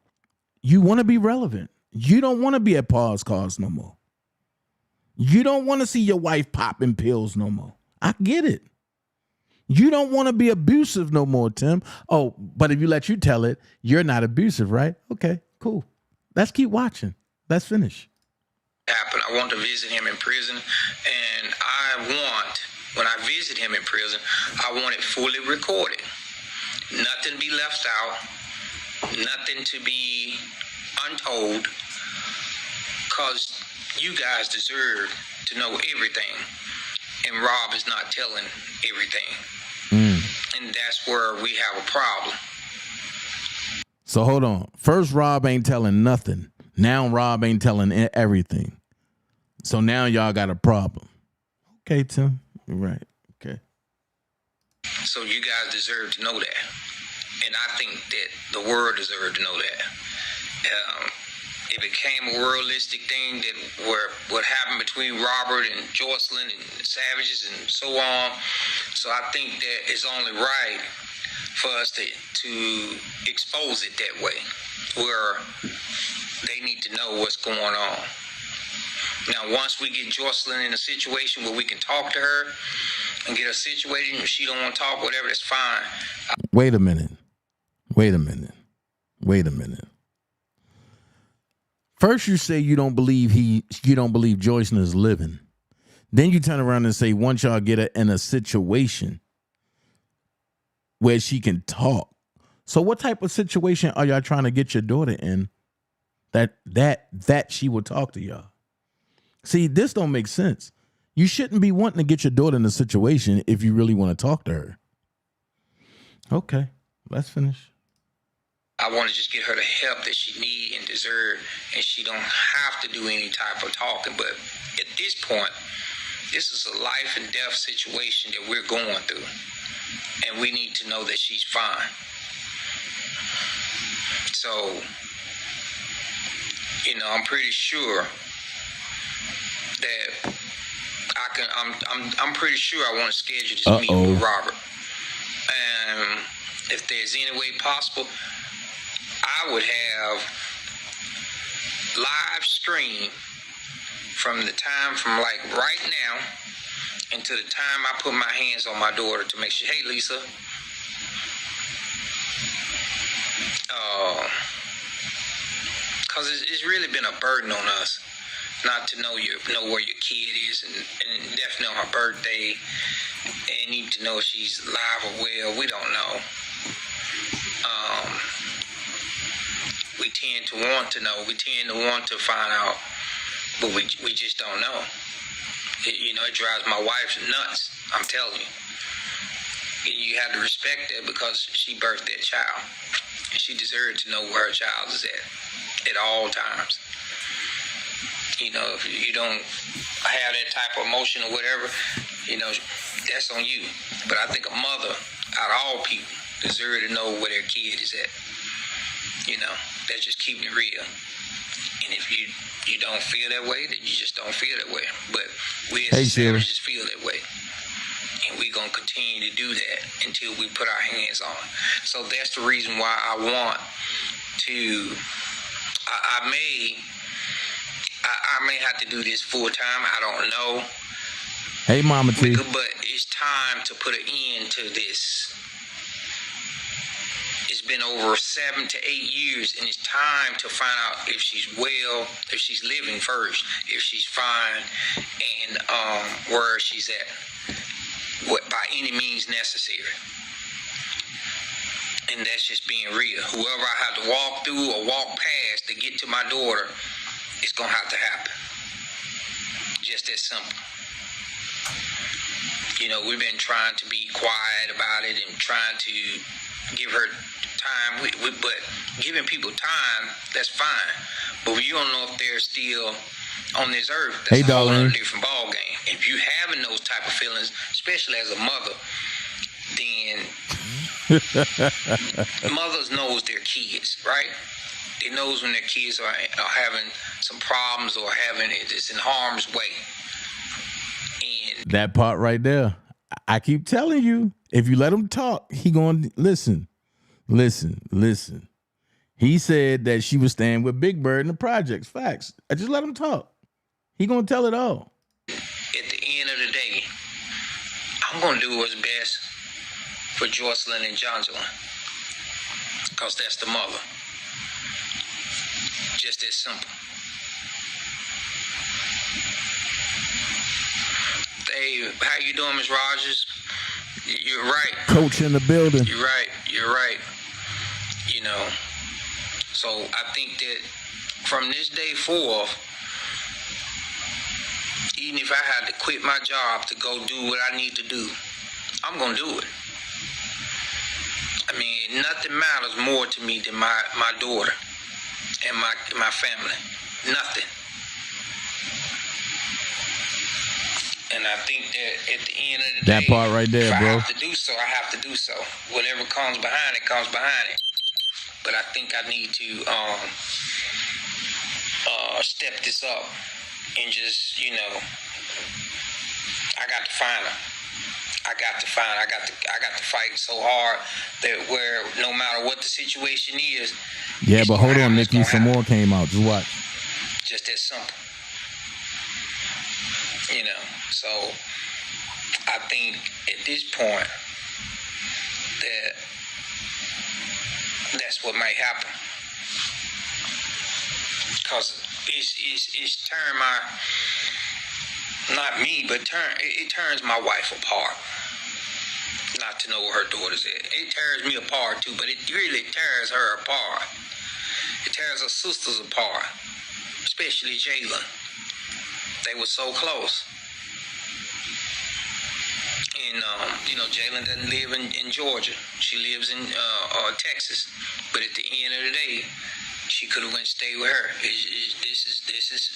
You want to be relevant. You don't want to be at pause cars no more. You don't want to see your wife popping pills no more. I get it. You don't want to be abusive no more, Tim. Oh, but if you let you tell it, you're not abusive, right? Okay, cool. Let's keep watching. Let's finish. I want to visit him in prison, and when I visit him in prison, I want it fully recorded. Nothing be left out, nothing to be untold, because you guys deserve to know everything, and Rob is not telling everything. And that's where we have a problem. So hold on. First, Rob ain't telling nothing. Now Rob ain't telling everything. So now y'all got a problem. Okay, Tim. You're right. Okay. So you guys deserve to know that. And I think that the world deserves to know that. It became a worldistic thing that where what happened between Robert and Jocelyn and Savages and so on. So I think that it's only right for us to expose it that way, where they need to know what's going on. Now, once we get Jocelyn in a situation where we can talk to her and get her situated, if she don't want to talk, whatever, that's fine. Wait a minute. First, you say you don't believe Jocelyn is living. Then you turn around and say, once y'all get her in a situation where she can talk. So what type of situation are y'all trying to get your daughter in that she will talk to y'all? See, this don't make sense. You shouldn't be wanting to get your daughter in a situation if you really want to talk to her. Okay, let's finish. I want to just get her the help that she need and deserve, and she don't have to do any type of talking. But at this point, this is a life and death situation that we're going through, and we need to know that she's fine. So, you know, I'm pretty sure that I'm pretty sure I want to schedule this meeting with Robert. And if there's any way possible, I would have live stream from like right now until the time I put my hands on my daughter to make sure, hey Lisa, because it's really been a burden on us not to know where your kid is, and definitely on her birthday, and even to know if she's alive or well. We don't know. We tend to want to know. We tend to want to find out, but we just don't know. It drives my wife nuts. I'm telling you. You have to respect that because she birthed that child, and she deserves to know where her child is at all times. If you don't have that type of emotion or whatever, that's on you. But I think a mother, out of all people, deserve to know where their kid is at. That's just keeping it real. And if you don't feel that way, then you just don't feel that way. But we as savages feel that way. And we're going to continue to do that until we put our hands on it. So that's the reason why I want to, I may have to do this full time. I don't know. Hey, Mama T. But it's time to put an end to this. It's been over 7 to 8 years, and it's time to find out if she's well, if she's living first, if she's fine, and where she's at, by any means necessary. And that's just being real. Whoever I have to walk through or walk past to get to my daughter, it's going to have to happen. Just that simple. We've been trying to be quiet about it and trying to give her time. But giving people time, that's fine. But when you don't know if they're still on this earth, that's a whole other different ball game. If you having those type of feelings, especially as a mother, then mothers knows their kids, right? They knows when their kids are having some problems or it's in harm's way. And that part right there, I keep telling you, if you let him talk, he going to listen. He said that she was staying with Big Bird in the projects. Facts. I just let him talk. He going to tell it all. At the end of the day, I'm going to do what's best for Jocelyn and Jocelyn, because that's the mother. Just that simple. Hey, how you doing, Ms. Rogers? You're right. Coach in the building. You're right. So I think that from this day forth, even if I had to quit my job to go do what I need to do, I'm going to do it. I mean, nothing matters more to me than my daughter and my family. Nothing. And I think that at the end of the day, that part right there, if bro. I have to do so, I have to do so. Whatever comes behind it, comes behind it. But I think I need to step this up and just, I got to find her. I got to fight so hard that where no matter what the situation is. Yeah, but hold on, Nikki. Some more came out. Just watch. Just that simple. So I think at this point that's what might happen. Because it's turned not me, but it turns my wife apart. Not to know where her daughter's at. It tears me apart too, but it really tears her apart. It tears her sisters apart, especially Jalen. They were so close. And, Jalen doesn't live in Georgia. She lives in Texas. But at the end of the day, she could have went and stayed with her. This is,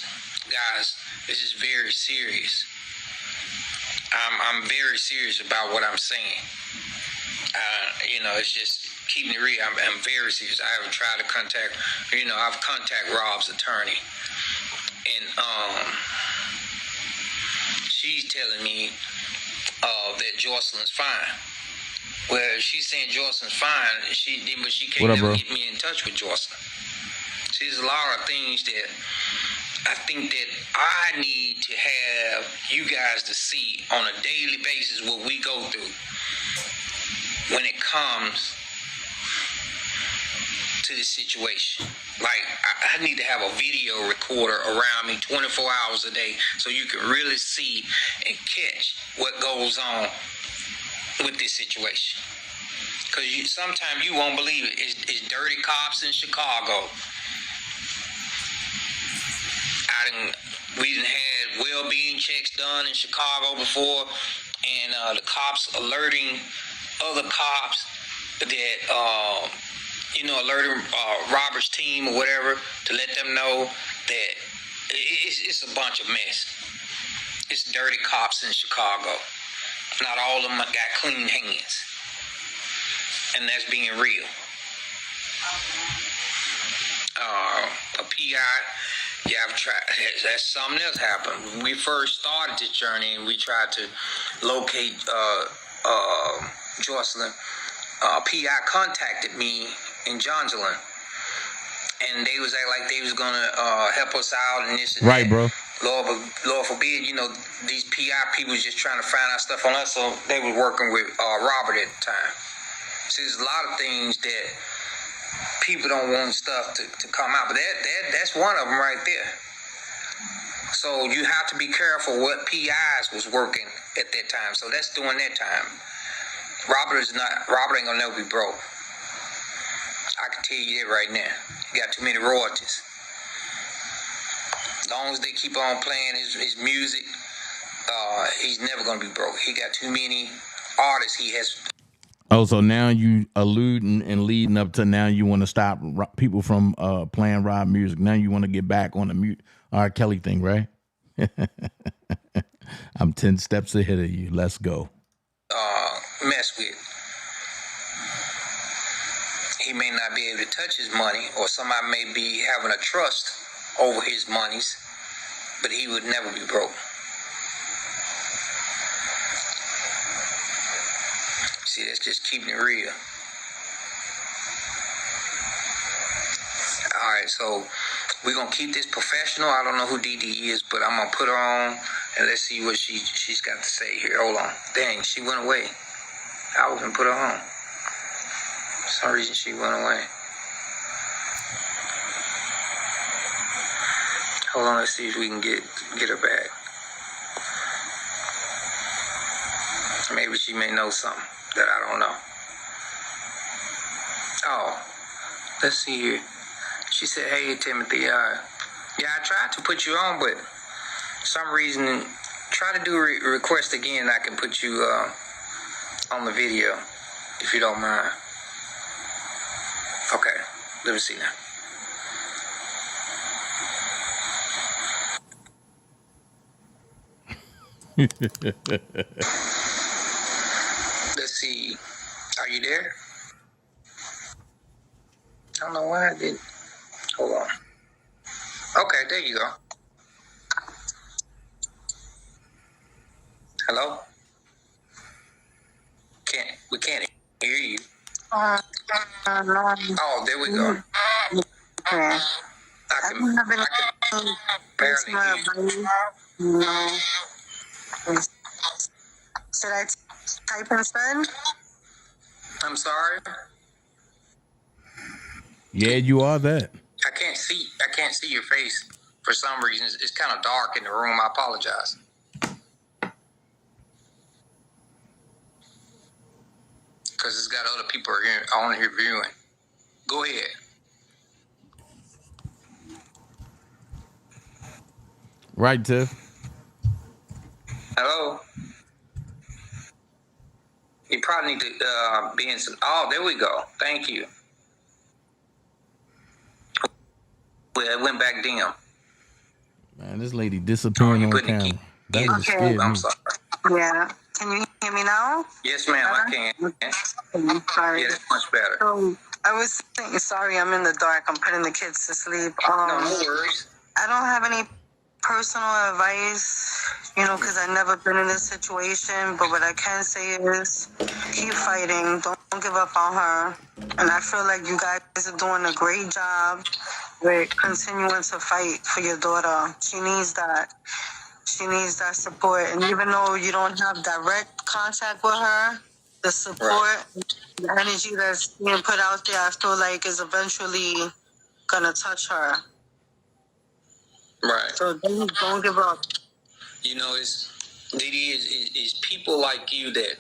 guys, this is very serious. I'm very serious about what I'm saying. It's just keeping it real. I'm very serious. I haven't tried to contact, I've contacted Rob's attorney. And she's telling me that Jocelyn's fine. Well, she's saying Jocelyn's fine, but she can't never get me in touch with Jocelyn. See, there's a lot of things that I think that I need to have you guys to see on a daily basis what we go through when it comes to this situation. Like, I need to have a video recorder around me 24 hours a day so you can really see and catch what goes on with this situation. Because sometimes you won't believe it. It's dirty cops in Chicago. We done had well-being checks done in Chicago before, and the cops alerting other cops that, alerting Robert's team or whatever to let them know that it's a bunch of mess. It's dirty cops in Chicago. Not all of them got clean hands. And that's being real. A PI, yeah, I've tried. That's something else happened. When we first started this journey and we tried to locate Jocelyn, PI contacted me in Johnson, and they was like they was gonna help us out and this and right, that. Bro. Lord forbid, these PI people was just trying to find out stuff on us, so they were working with Robert at the time. So there's a lot of things that people don't want stuff to come out, but that's one of them right there. So you have to be careful what PIs was working at that time. So that's during that time. Robert ain't gonna never be broke. I can tell you that right now. He got too many royalties. As long as they keep on playing his music, he's never gonna be broke. He got too many artists he has. Oh, so now you alluding and leading up to now you want to stop people from playing Rob music. Now you want to get back on the R. Kelly thing, right? I'm 10 steps ahead of you. Let's go. Mess with. He may not be able to touch his money, or somebody may be having a trust over his monies, but he would never be broke. See, that's just keeping it real. All right, so we're going to keep this professional. I don't know who DD is, but I'm going to put her on, and let's see what she's got to say here. Hold on. Dang, she went away. I was going to put her on. For some reason, she went away. Hold on, let's see if we can get her back. Maybe she may know something that I don't know. Oh, let's see here. She said, "Hey, Timothy, yeah, I tried to put you on, but for some reason, try to do a request again. I can put you on the video, if you don't mind." Okay, let me see now. Let's see. Are you there? I don't know why I didn't. Hold on. Okay, there you go. Hello? We can't hear you. No. Oh, there we go. I can barely hear you. No. Should I type and send? I'm sorry. Yeah, you are that. I can't see your face for some reason. It's kind of dark in the room. I apologize. because it's got other people here on here viewing. Go ahead. Right, Tiff. Hello. You probably need to be in some. Oh, there we go. Thank you. Well, it went back dim. Man, this lady disappearing on camera. That just scared me. I'm sorry. Yeah. Can you hear me now? Yes, ma'am, I can. I'm sorry. Yeah, that's much better. So, I was thinking, sorry, I'm in the dark. I'm putting the kids to sleep. No worries. I don't have any personal advice, because I've never been in this situation. But what I can say is keep fighting. Don't give up on her. And I feel like you guys are doing a great job with continuing to fight for your daughter. She needs that. She needs that support. And even though you don't have direct contact with her, the support, the energy that's being put out there, I feel like is eventually going to touch her. Right. So don't give up. It's people like you that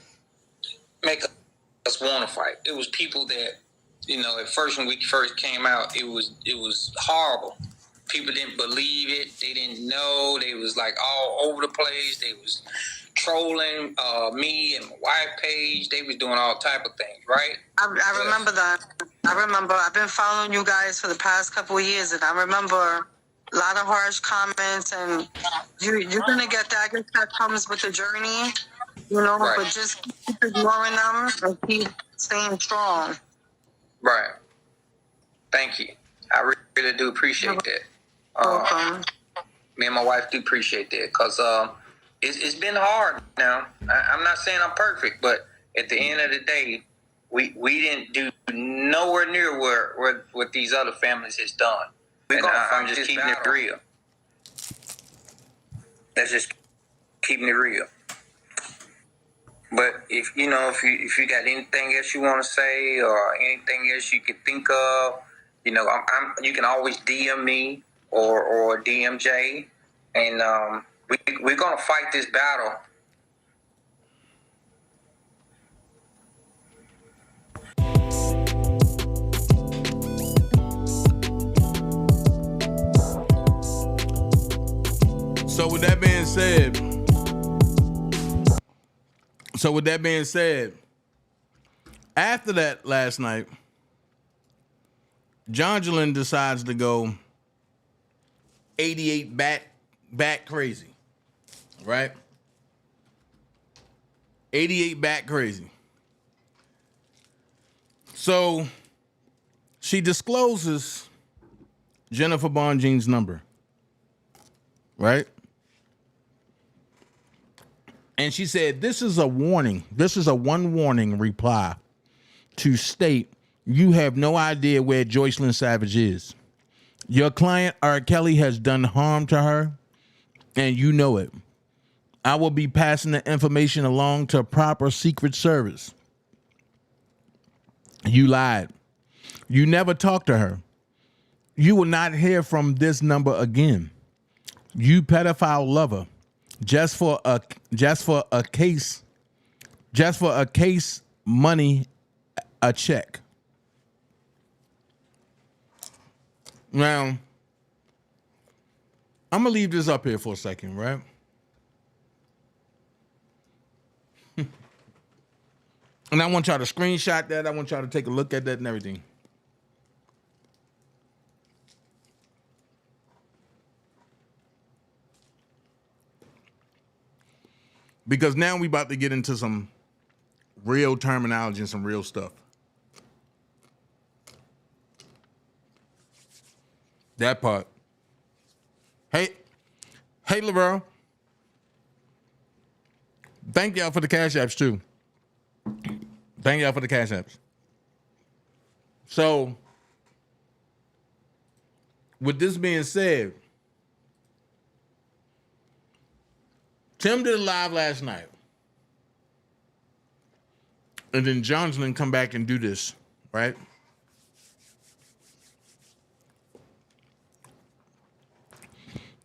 make us want to fight. It was people that, at first when we first came out, it was horrible. People didn't believe it. They didn't know. They was like all over the place. They was trolling me and my wife page. They was doing all type of things, right? I remember that. I remember. I've been following you guys for the past couple of years, and I remember a lot of harsh comments, and you're going to get that. I guess that comes with the journey, Right. But just keep ignoring them and keep staying strong. Right. Thank you. I really do appreciate that. Me and my wife do appreciate that because it's been hard now. I'm not saying I'm perfect, but at the end of the day, we didn't do nowhere near what these other families has done. I'm just keeping it real. That's just keeping it real. But if you got anything else you want to say or anything else you could think of, you can always DM me or DM Jay, and we're gonna fight this battle. So with that being said, after that last night, Jonjolin decides to go 88 back crazy, right? 88 back crazy. So she discloses Jennifer Bonjean's number, right? And she said, this is a warning. This is a one warning reply to state you have no idea where Joycelyn Savage is. Your client, R. Kelly, has done harm to her, and you know it. I will be passing the information along to proper Secret Service. You lied. You never talked to her. You will not hear from this number again. You pedophile lover. Just for a case money, a check. Now, I'm gonna leave this up here for a second, right? And I want y'all to screenshot that. I want y'all to take a look at that and everything. Because now we about to get into some real terminology and some real stuff. That part. Hey, Laverne. Thank y'all for the cash apps too. Thank y'all for the cash apps. So, with this being said, Tim did a live last night. And then Jonjolin come back and do this, right?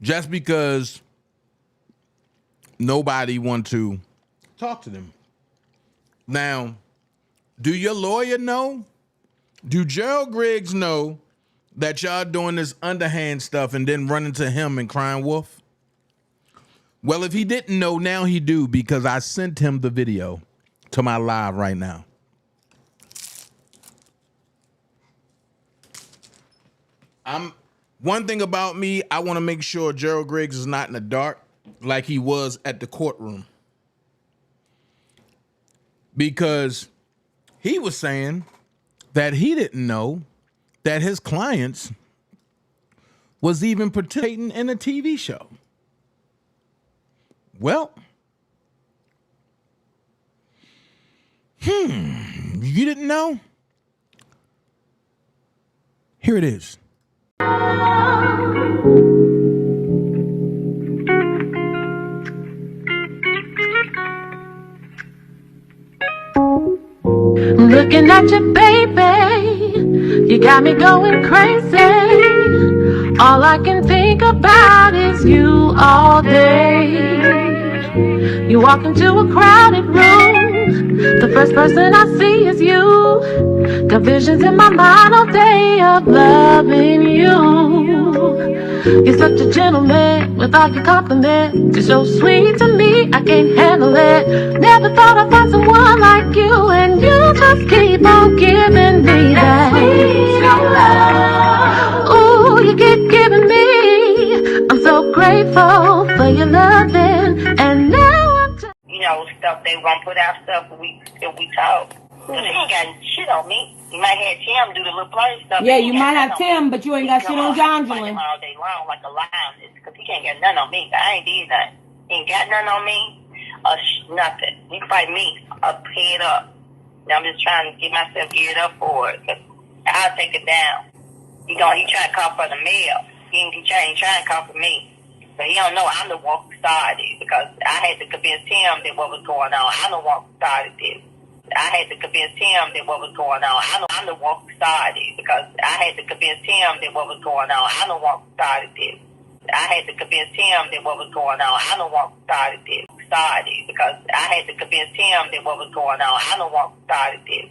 Just because nobody want to talk to them. Now, Do your lawyer know? Do Gerald Griggs know that y'all doing this underhand stuff and then running to him and crying wolf? Well, if he didn't know, now he do, because I sent him the video to my live right now. One thing about me, I want to make sure Gerald Griggs is not in the dark like he was at the courtroom. Because he was saying that he didn't know that his clients was even participating in a TV show. Well, you didn't know? Here it is. Looking at you, baby, you got me going crazy. All I can think about is you all day. You walk into a crowded room, the first person I see is you. Got visions in my mind all day of loving you. You're such a gentleman with all your compliments. You're so sweet to me, I can't handle it. Never thought I'd find someone like you, and you just keep on giving me that sweet love. Ooh, you keep giving me. I'm so grateful for your loving, and now I'm stuff they won't put out stuff if we talk. Cause he got shit on me. You might have Tim do the little play stuff. Yeah, you might have Tim, but you ain't got shit on John all day long like a lion. Because he can't get nothing on me. I ain't did nothing. He ain't got nothing on me. Nothing. He can fight me up, head up. Now I'm just trying to get myself geared up for it. Cause I'll take it down. He trying to call for the mail. He ain't trying to call for me. But he don't know I'm the one who started it. Because I had to convince him that what was going on. I'm the one who started this. I had to convince him that what was going on. I'm the one who started it. Because I had to convince him that what was going on. I'm the one who started this. I had to convince him that what was going on. I'm the one who started this. Because I had to convince him that what was going on. I'm the one who started this.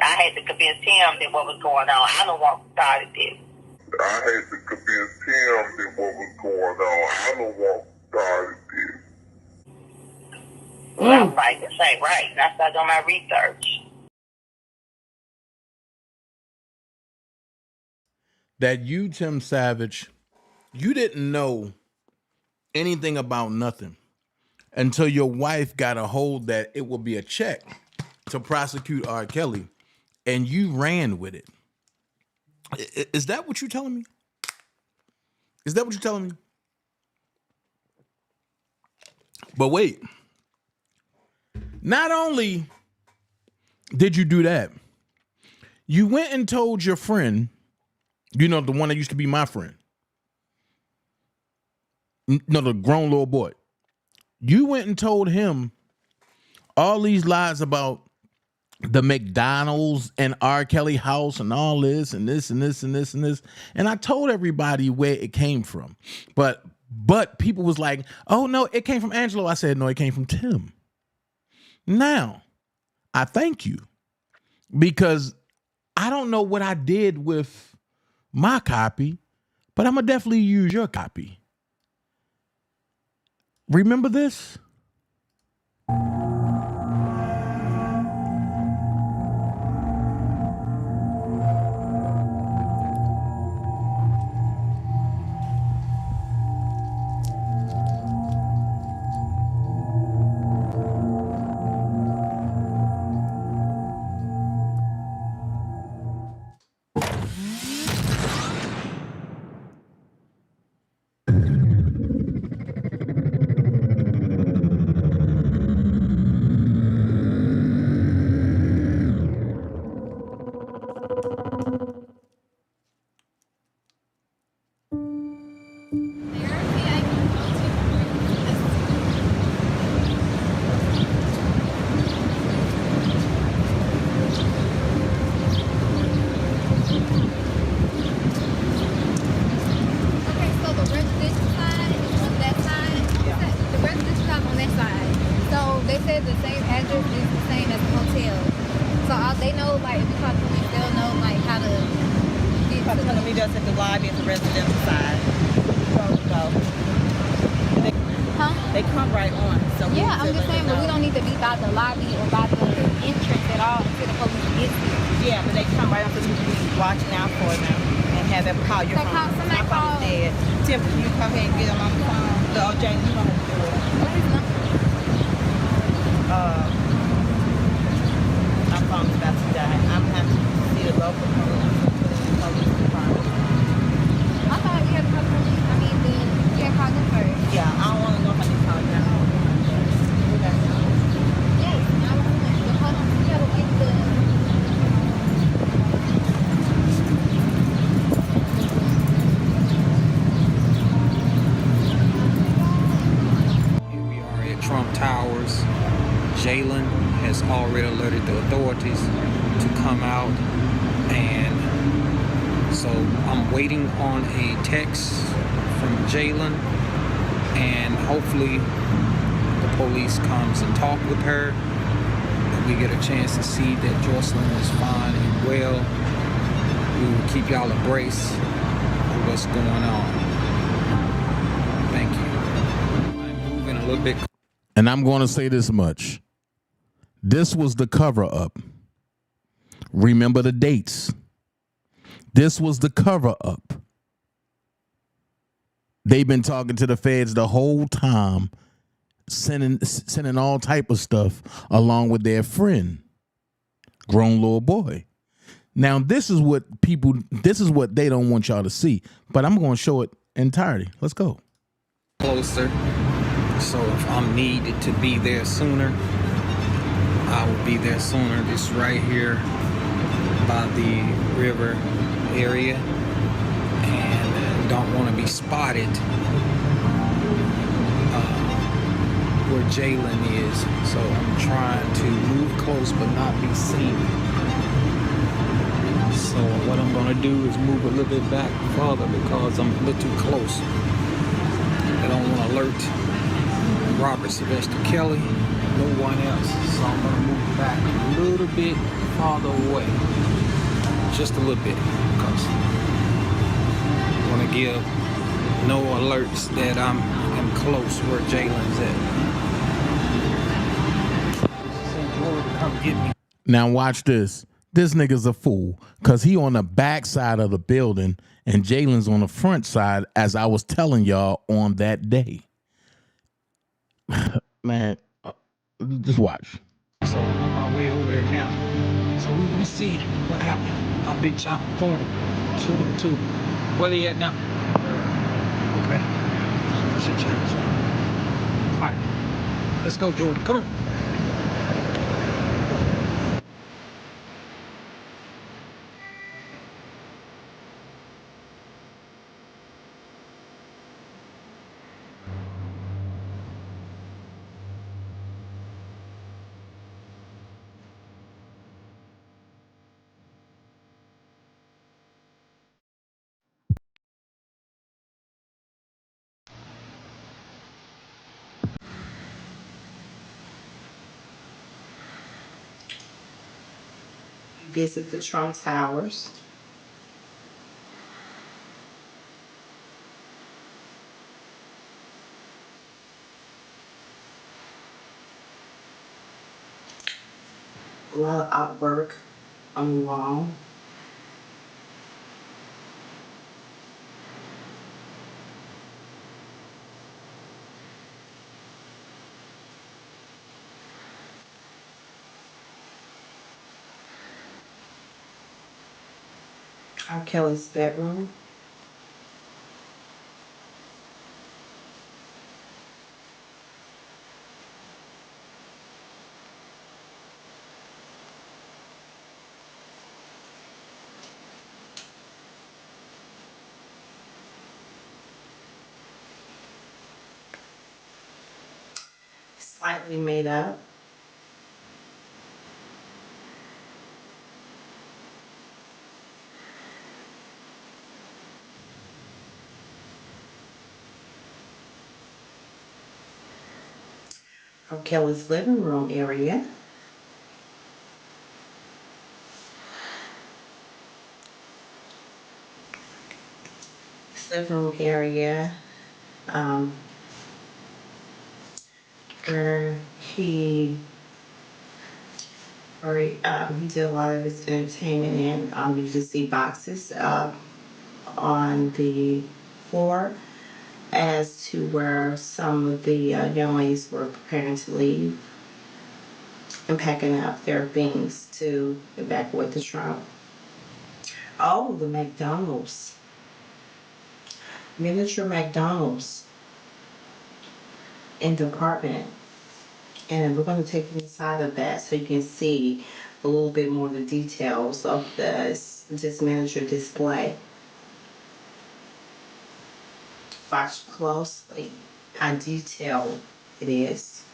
I had to convince him that what was going on. I'm the one who started this. I had to convince him that what was going on. I'm the one who started this. Well, I'm like, this ain't right. And I started doing my research. That you, Tim Savage, you didn't know anything about nothing until your wife got a hold that it would be a check to prosecute R. Kelly, and you ran with it. Is that what you're telling me? Is that what you're telling me? But wait. Not only did you do that, you went and told your friend, the one that used to be my friend. No, the grown little boy. You went and told him all these lies about the McDonald's and R. Kelly house and all this and this and this and this and this. And I told everybody where it came from. But people was like, oh, no, it came from Angelo. I said, no, it came from Tim. Now, I thank you because I don't know what I did with my copy, but I'm going to definitely use your copy. Remember this? like, if we call the police, they'll know, like, how to get to Tell them meet us at the lobby at the residential side. Huh? They come right on. So yeah, I'm just saying, but we don't need to be by the lobby or by the entrance at all until the police gets here. Yeah, but they come right up so we can be watching out for them and have them call your phone. Somebody call. Dead. Tim, can you come ahead and get them on the phone? The OJ, you want to do it? What is number? My phone's about to die. I'm going to have to see the local police department. I thought we had to call the police. I mean, then you had to call them first. Yeah, I don't want to know if I need to call them. Yes, I don't want to. Hold on, we got to get the... Trump Towers. Jalen has already alerted the authorities to come out, and so I'm waiting on a text from Jalen, and hopefully the police comes and talk with her and we get a chance to see that Jocelyn is fine and well. We will keep y'all abreast of what's going on. Thank you. I'm moving a little bit. And I'm going to say this much. This was the cover up. Remember the dates. This was the cover up. They've been talking to the feds the whole time, sending all type of stuff along with their friend, grown little boy. Now, this is what they don't want y'all to see, but I'm going to show it entirely. Let's go. Closer. So if I'm needed to be there sooner, I will be there sooner. This right here by the river area, and don't want to be spotted where Jalen is. So I'm trying to move close but not be seen. So what I'm gonna do is move a little bit back further because I'm a little too close. I don't want to alert Robert Sylvester Kelly, no one else. So I'm gonna move back a little bit farther away, just a little bit, because I want to give no alerts that I'm close where Jalen's at. Come get me. Now watch this. This nigga's a fool because he on the back side of the building and Jalen's on the front side, as I was telling y'all on that day. Man, just watch. So I'm on my way over there now. So we see what happened. My big chop phone. Two. Where they at now? Okay. All right. Let's go, Jordan. Come on. Visit the Trump Towers. A lot of artwork on the wall. R. Kelly's bedroom. Slightly made up. R. Kelly's living room area. living room area, where he did a lot of his entertainment, and you can see boxes on the floor as to where some of the young ladies were preparing to leave and packing up their things to evacuate the trunk. Oh, the McDonald's. Miniature McDonald's in the apartment. And we're going to take you inside of that so you can see a little bit more of the details of this miniature display. Watch closely how detailed it is.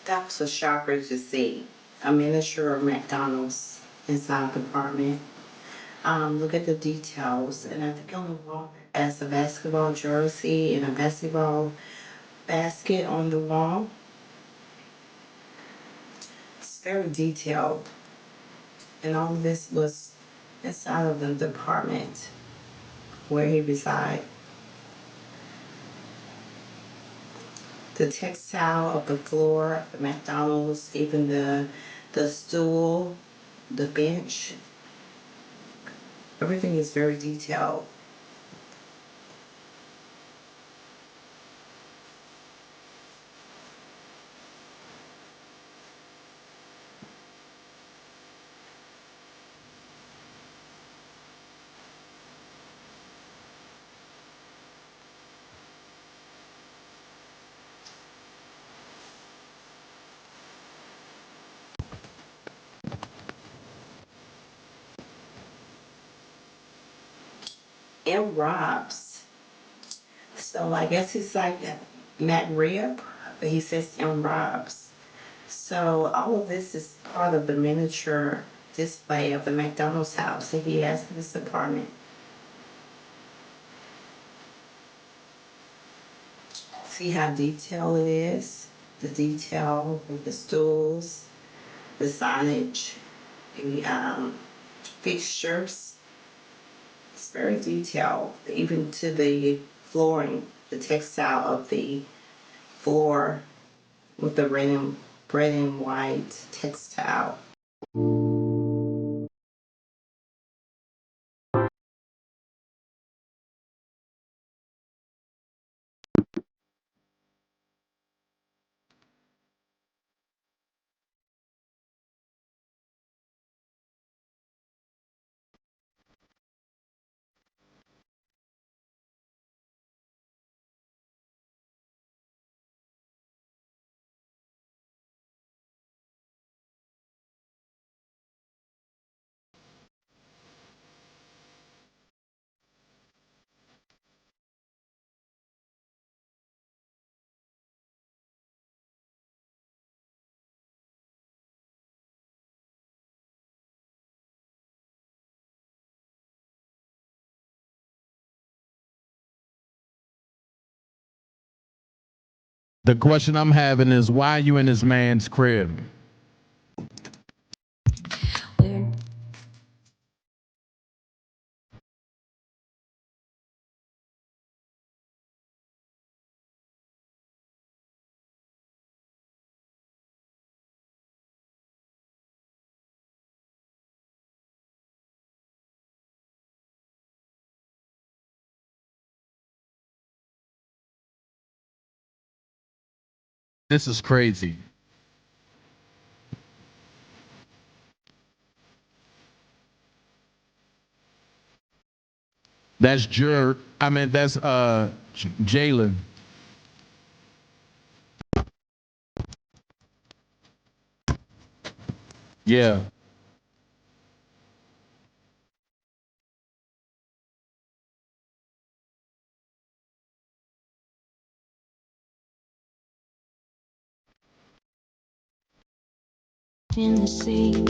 That was a shocker to see. A miniature of McDonald's inside the apartment. Look at the details, and I think on the wall as a basketball jersey and a basketball basket on the wall. It's very detailed, and all of this was inside of the department where he resides. The textile of the floor, the McDonald's, even the stool, the bench, everything is very detailed. M. Robs. So I guess it's like Matt Rib, but he says M. Robs. So all of this is part of the miniature display of the McDonald's house that he has in this apartment. See how detailed it is? The detail with the stools, the signage, the fixtures. It's very detailed, even to the flooring, the textile of the floor with the red and white textile. The question I'm having is, why are you in this man's crib? This is crazy. That's that's Jalen. Yeah. in the sea.